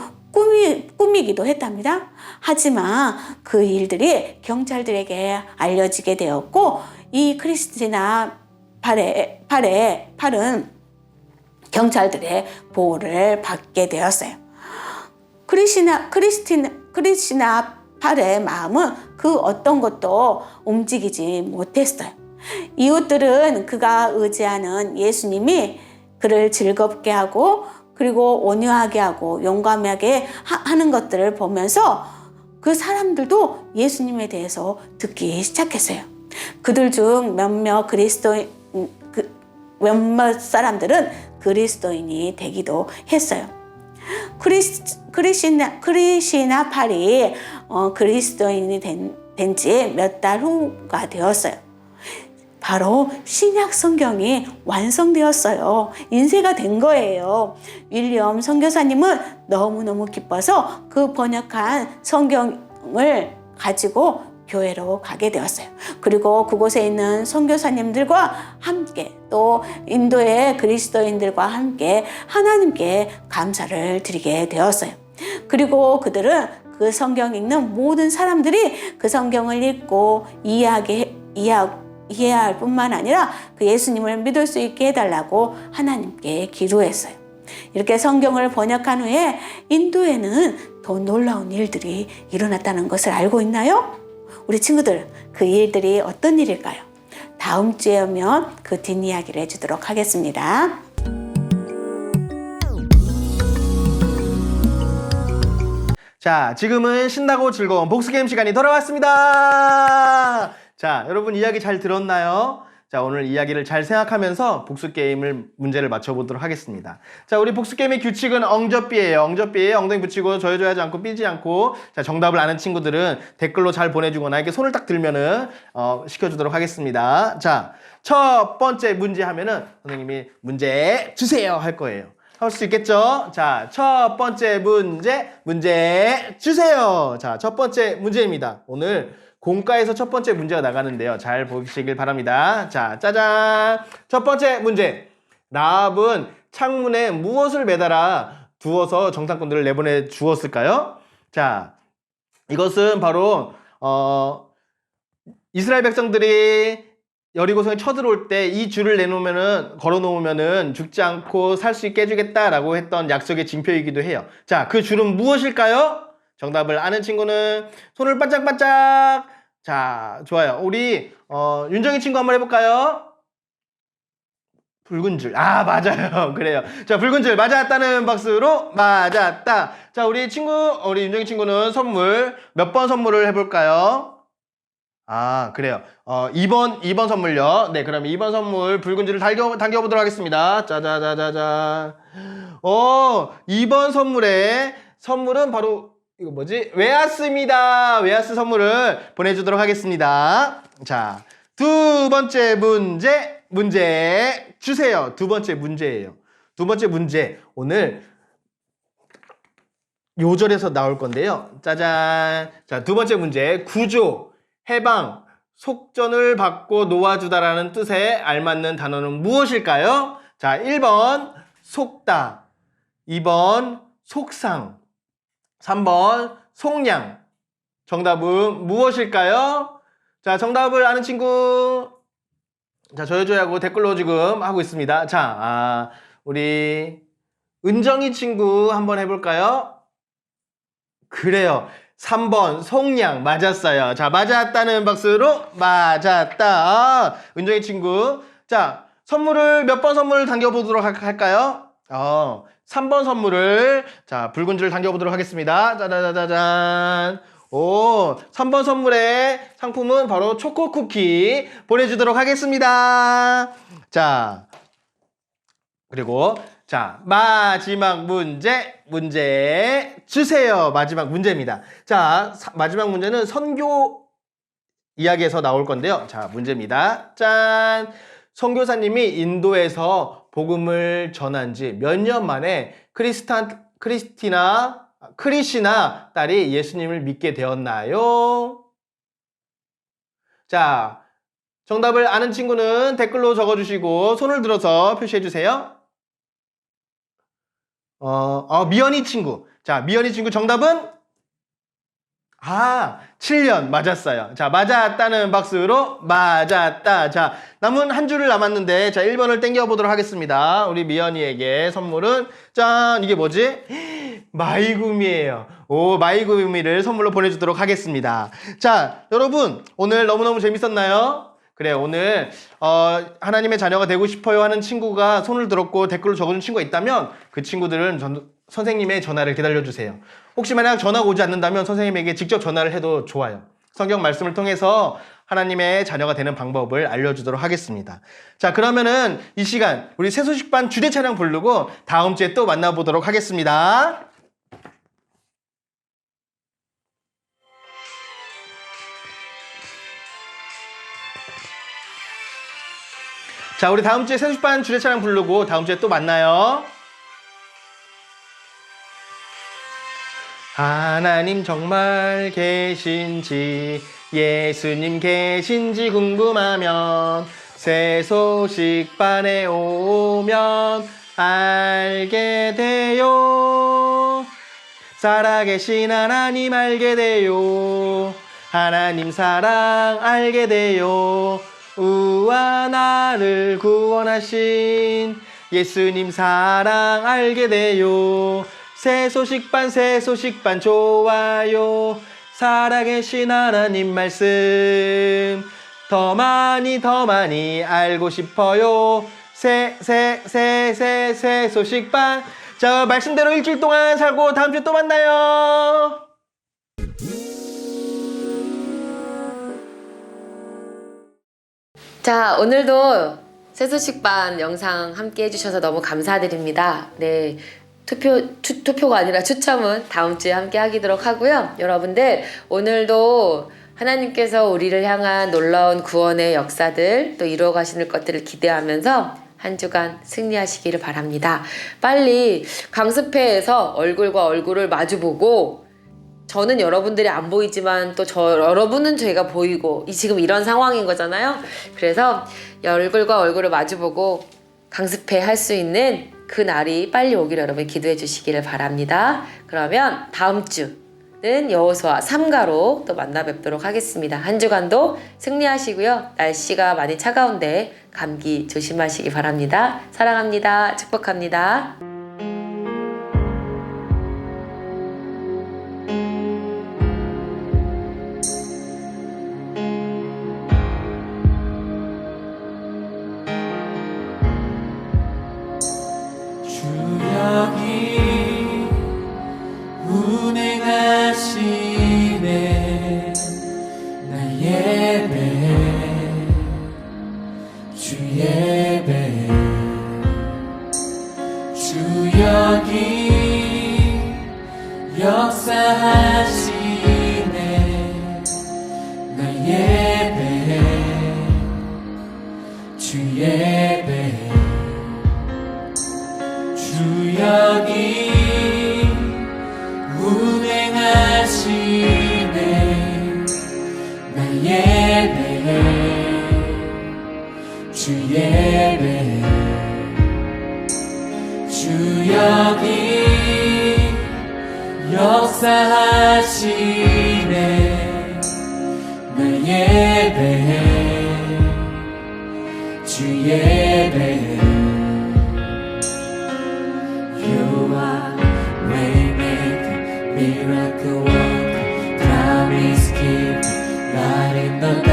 꾸미기도 했답니다. 하지만 그 일들이 경찰들에게 알려지게 되었고 이 크리스티나 팔은 경찰들의 보호를 받게 되었어요. 크리스티나 팔의 마음은 그 어떤 것도 움직이지 못했어요. 이웃들은 그가 의지하는 예수님이 그를 즐겁게 하고 그리고 온유하게 하고 용감하게 하는 것들을 보면서 그 사람들도 예수님에 대해서 듣기 시작했어요. 그들 중 몇몇 사람들은 그리스도인이 되기도 했어요. 크리시나 팔이 그리스도인이 된 지 몇 달 후가 되었어요. 바로 신약 성경이 완성되었어요. 인쇄가 된 거예요. 윌리엄 선교사님은 너무너무 기뻐서 그 번역한 성경을 가지고 교회로 가게 되었어요. 그리고 그곳에 있는 선교사님들과 함께 또 인도의 그리스도인들과 함께 하나님께 감사를 드리게 되었어요. 그리고 그들은 그 성경 읽는 모든 사람들이 그 성경을 읽고 이해할 뿐만 아니라 그 예수님을 믿을 수 있게 해달라고 하나님께 기도했어요. 이렇게 성경을 번역한 후에 인도에는 더 놀라운 일들이 일어났다는 것을 알고 있나요? 우리 친구들, 그 일들이 어떤 일일까요? 다음 주에 오면 그 뒷이야기를 해주도록 하겠습니다. 자, 지금은 신나고 즐거운 복수게임 시간이 돌아왔습니다. 자, 여러분 이야기 잘 들었나요? 자, 오늘 이야기를 잘 생각하면서 복수 게임을 문제를 맞춰보도록 하겠습니다. 자, 우리 복수 게임의 규칙은 엉접비예요. 엉접비에 엉덩이 붙이고 조여줘야지 않고 삐지 않고. 자, 정답을 아는 친구들은 댓글로 잘 보내주거나 이렇게 손을 딱 들면은 시켜주도록 하겠습니다. 자, 첫 번째 문제 하면은 선생님이 문제 주세요 할 거예요. 할 수 있겠죠? 자, 첫 번째 문제 주세요. 자, 첫 번째 문제입니다. 오늘 공과에서 첫 번째 문제가 나가는데요. 잘 보시길 바랍니다. 자, 짜잔! 첫 번째 문제. 라합은 창문에 무엇을 매달아 두어서 정탐꾼들을 내보내 주었을까요? 자, 이것은 바로 이스라엘 백성들이 여리고성에 쳐들어올 때 이 줄을 걸어놓으면은 죽지 않고 살 수 있게 해주겠다라고 했던 약속의 징표이기도 해요. 자, 그 줄은 무엇일까요? 정답을 아는 친구는 손을 반짝반짝. 자, 좋아요. 우리 윤정이 친구 한번 해볼까요? 붉은 줄. 아, 맞아요. 그래요. 자, 붉은 줄 맞았다는 박수로 맞았다. 자, 우리 윤정이 친구는 선물 몇 번 선물을 해볼까요? 아, 그래요. 2번 선물요. 네, 그럼 2번 선물 붉은 줄을 당겨보도록 하겠습니다. 짜자자자자. 2번 선물은 바로 이거 뭐지? 웨하스입니다. 웨하스 선물을 보내주도록 하겠습니다. 자, 두 번째 문제 주세요. 두 번째 문제예요. 두 번째 문제. 오늘 요절에서 나올 건데요. 짜잔. 자, 두 번째 문제. 구조, 해방, 속전을 받고 놓아주다라는 뜻에 알맞는 단어는 무엇일까요? 자, 1번 속다, 2번 속상, 3번 속량. 정답은 무엇일까요? 자, 정답을 아는 친구. 자, 저요조하고 댓글로 지금 하고 있습니다. 자, 우리 은정이 친구 한번 해볼까요? 그래요. 3번 속량 맞았어요. 자, 맞았다는 박수로 맞았다. 은정이 친구. 자, 선물을 몇 번 선물을 당겨보도록 할까요? 3번 선물을 자, 붉은 줄 당겨보도록 하겠습니다. 짜자자자잔. 3번 선물의 상품은 바로 초코 쿠키 보내주도록 하겠습니다. 자, 그리고 자, 마지막 문제 주세요. 마지막 문제입니다. 자, 마지막 문제는 선교 이야기에서 나올 건데요. 자, 문제입니다. 짠! 선교사님이 인도에서 복음을 전한 지 몇 년 만에 크리시나 딸이 예수님을 믿게 되었나요? 자, 정답을 아는 친구는 댓글로 적어주시고 손을 들어서 표시해주세요. 미연이 친구. 자, 미연이 친구 정답은? 7년 맞았어요. 자, 맞았다는 박수로 맞았다. 자, 남은 한 줄을 남았는데, 자, 1번을 땡겨보도록 하겠습니다. 우리 미연이에게 선물은, 짠! 이게 뭐지? 마이구미예요. 마이구미를 선물로 보내주도록 하겠습니다. 자, 여러분, 오늘 너무너무 재밌었나요? 그래, 오늘 하나님의 자녀가 되고 싶어요 하는 친구가 손을 들었고 댓글로 적어준 친구가 있다면 그 친구들은 선생님의 전화를 기다려주세요. 혹시 만약 전화가 오지 않는다면 선생님에게 직접 전화를 해도 좋아요. 성경 말씀을 통해서 하나님의 자녀가 되는 방법을 알려주도록 하겠습니다. 자, 그러면은 이 시간 우리 새소식반 주제 찬양 부르고 다음 주에 또 만나보도록 하겠습니다. 자, 우리 다음 주에 새소식반 주제 찬양 부르고 다음 주에 또 만나요. 하나님 정말 계신지, 예수님 계신지 궁금하면 새소식반에 오면 알게 돼요. 살아계신 하나님 알게 돼요. 하나님 사랑 알게 돼요. 우와 나를 구원하신 예수님 사랑 알게 돼요. 새소식반 좋아요. 살아계신 하나님 말씀 더 많이 알고 싶어요. 새소식반. 자, 말씀대로 일주일 동안 살고 다음 주에 또 만나요. 자, 오늘도 새소식반 영상 함께 해주셔서 너무 감사드립니다. 네. 투표가 아니라 추첨은 다음 주에 함께 하도록 하고요. 여러분들, 오늘도 하나님께서 우리를 향한 놀라운 구원의 역사들, 또 이루어가시는 것들을 기대하면서 한 주간 승리하시기를 바랍니다. 빨리 강습회에서 얼굴과 얼굴을 마주보고, 저는 여러분들이 안 보이지만 또 여러분은 제가 보이고 지금 이런 상황인 거잖아요. 그래서 얼굴과 얼굴을 마주보고 강습회 할 수 있는 그 날이 빨리 오기를 여러분 기도해 주시기를 바랍니다. 그러면 다음 주는 여호수아 3가로 또 만나 뵙도록 하겠습니다. 한 주간도 승리하시고요. 날씨가 많이 차가운데 감기 조심하시기 바랍니다. 사랑합니다. 축복합니다. 주 여기 운행하시네 나 예배 주 예배 주 여기 역사하시네 나 예배 주 예배 주 여기 운행하시네 나 예배 주 예배 주 여기 역사하시네 나 예배 주 예배 You are waymaker, miracle worker, promise keeper, light in the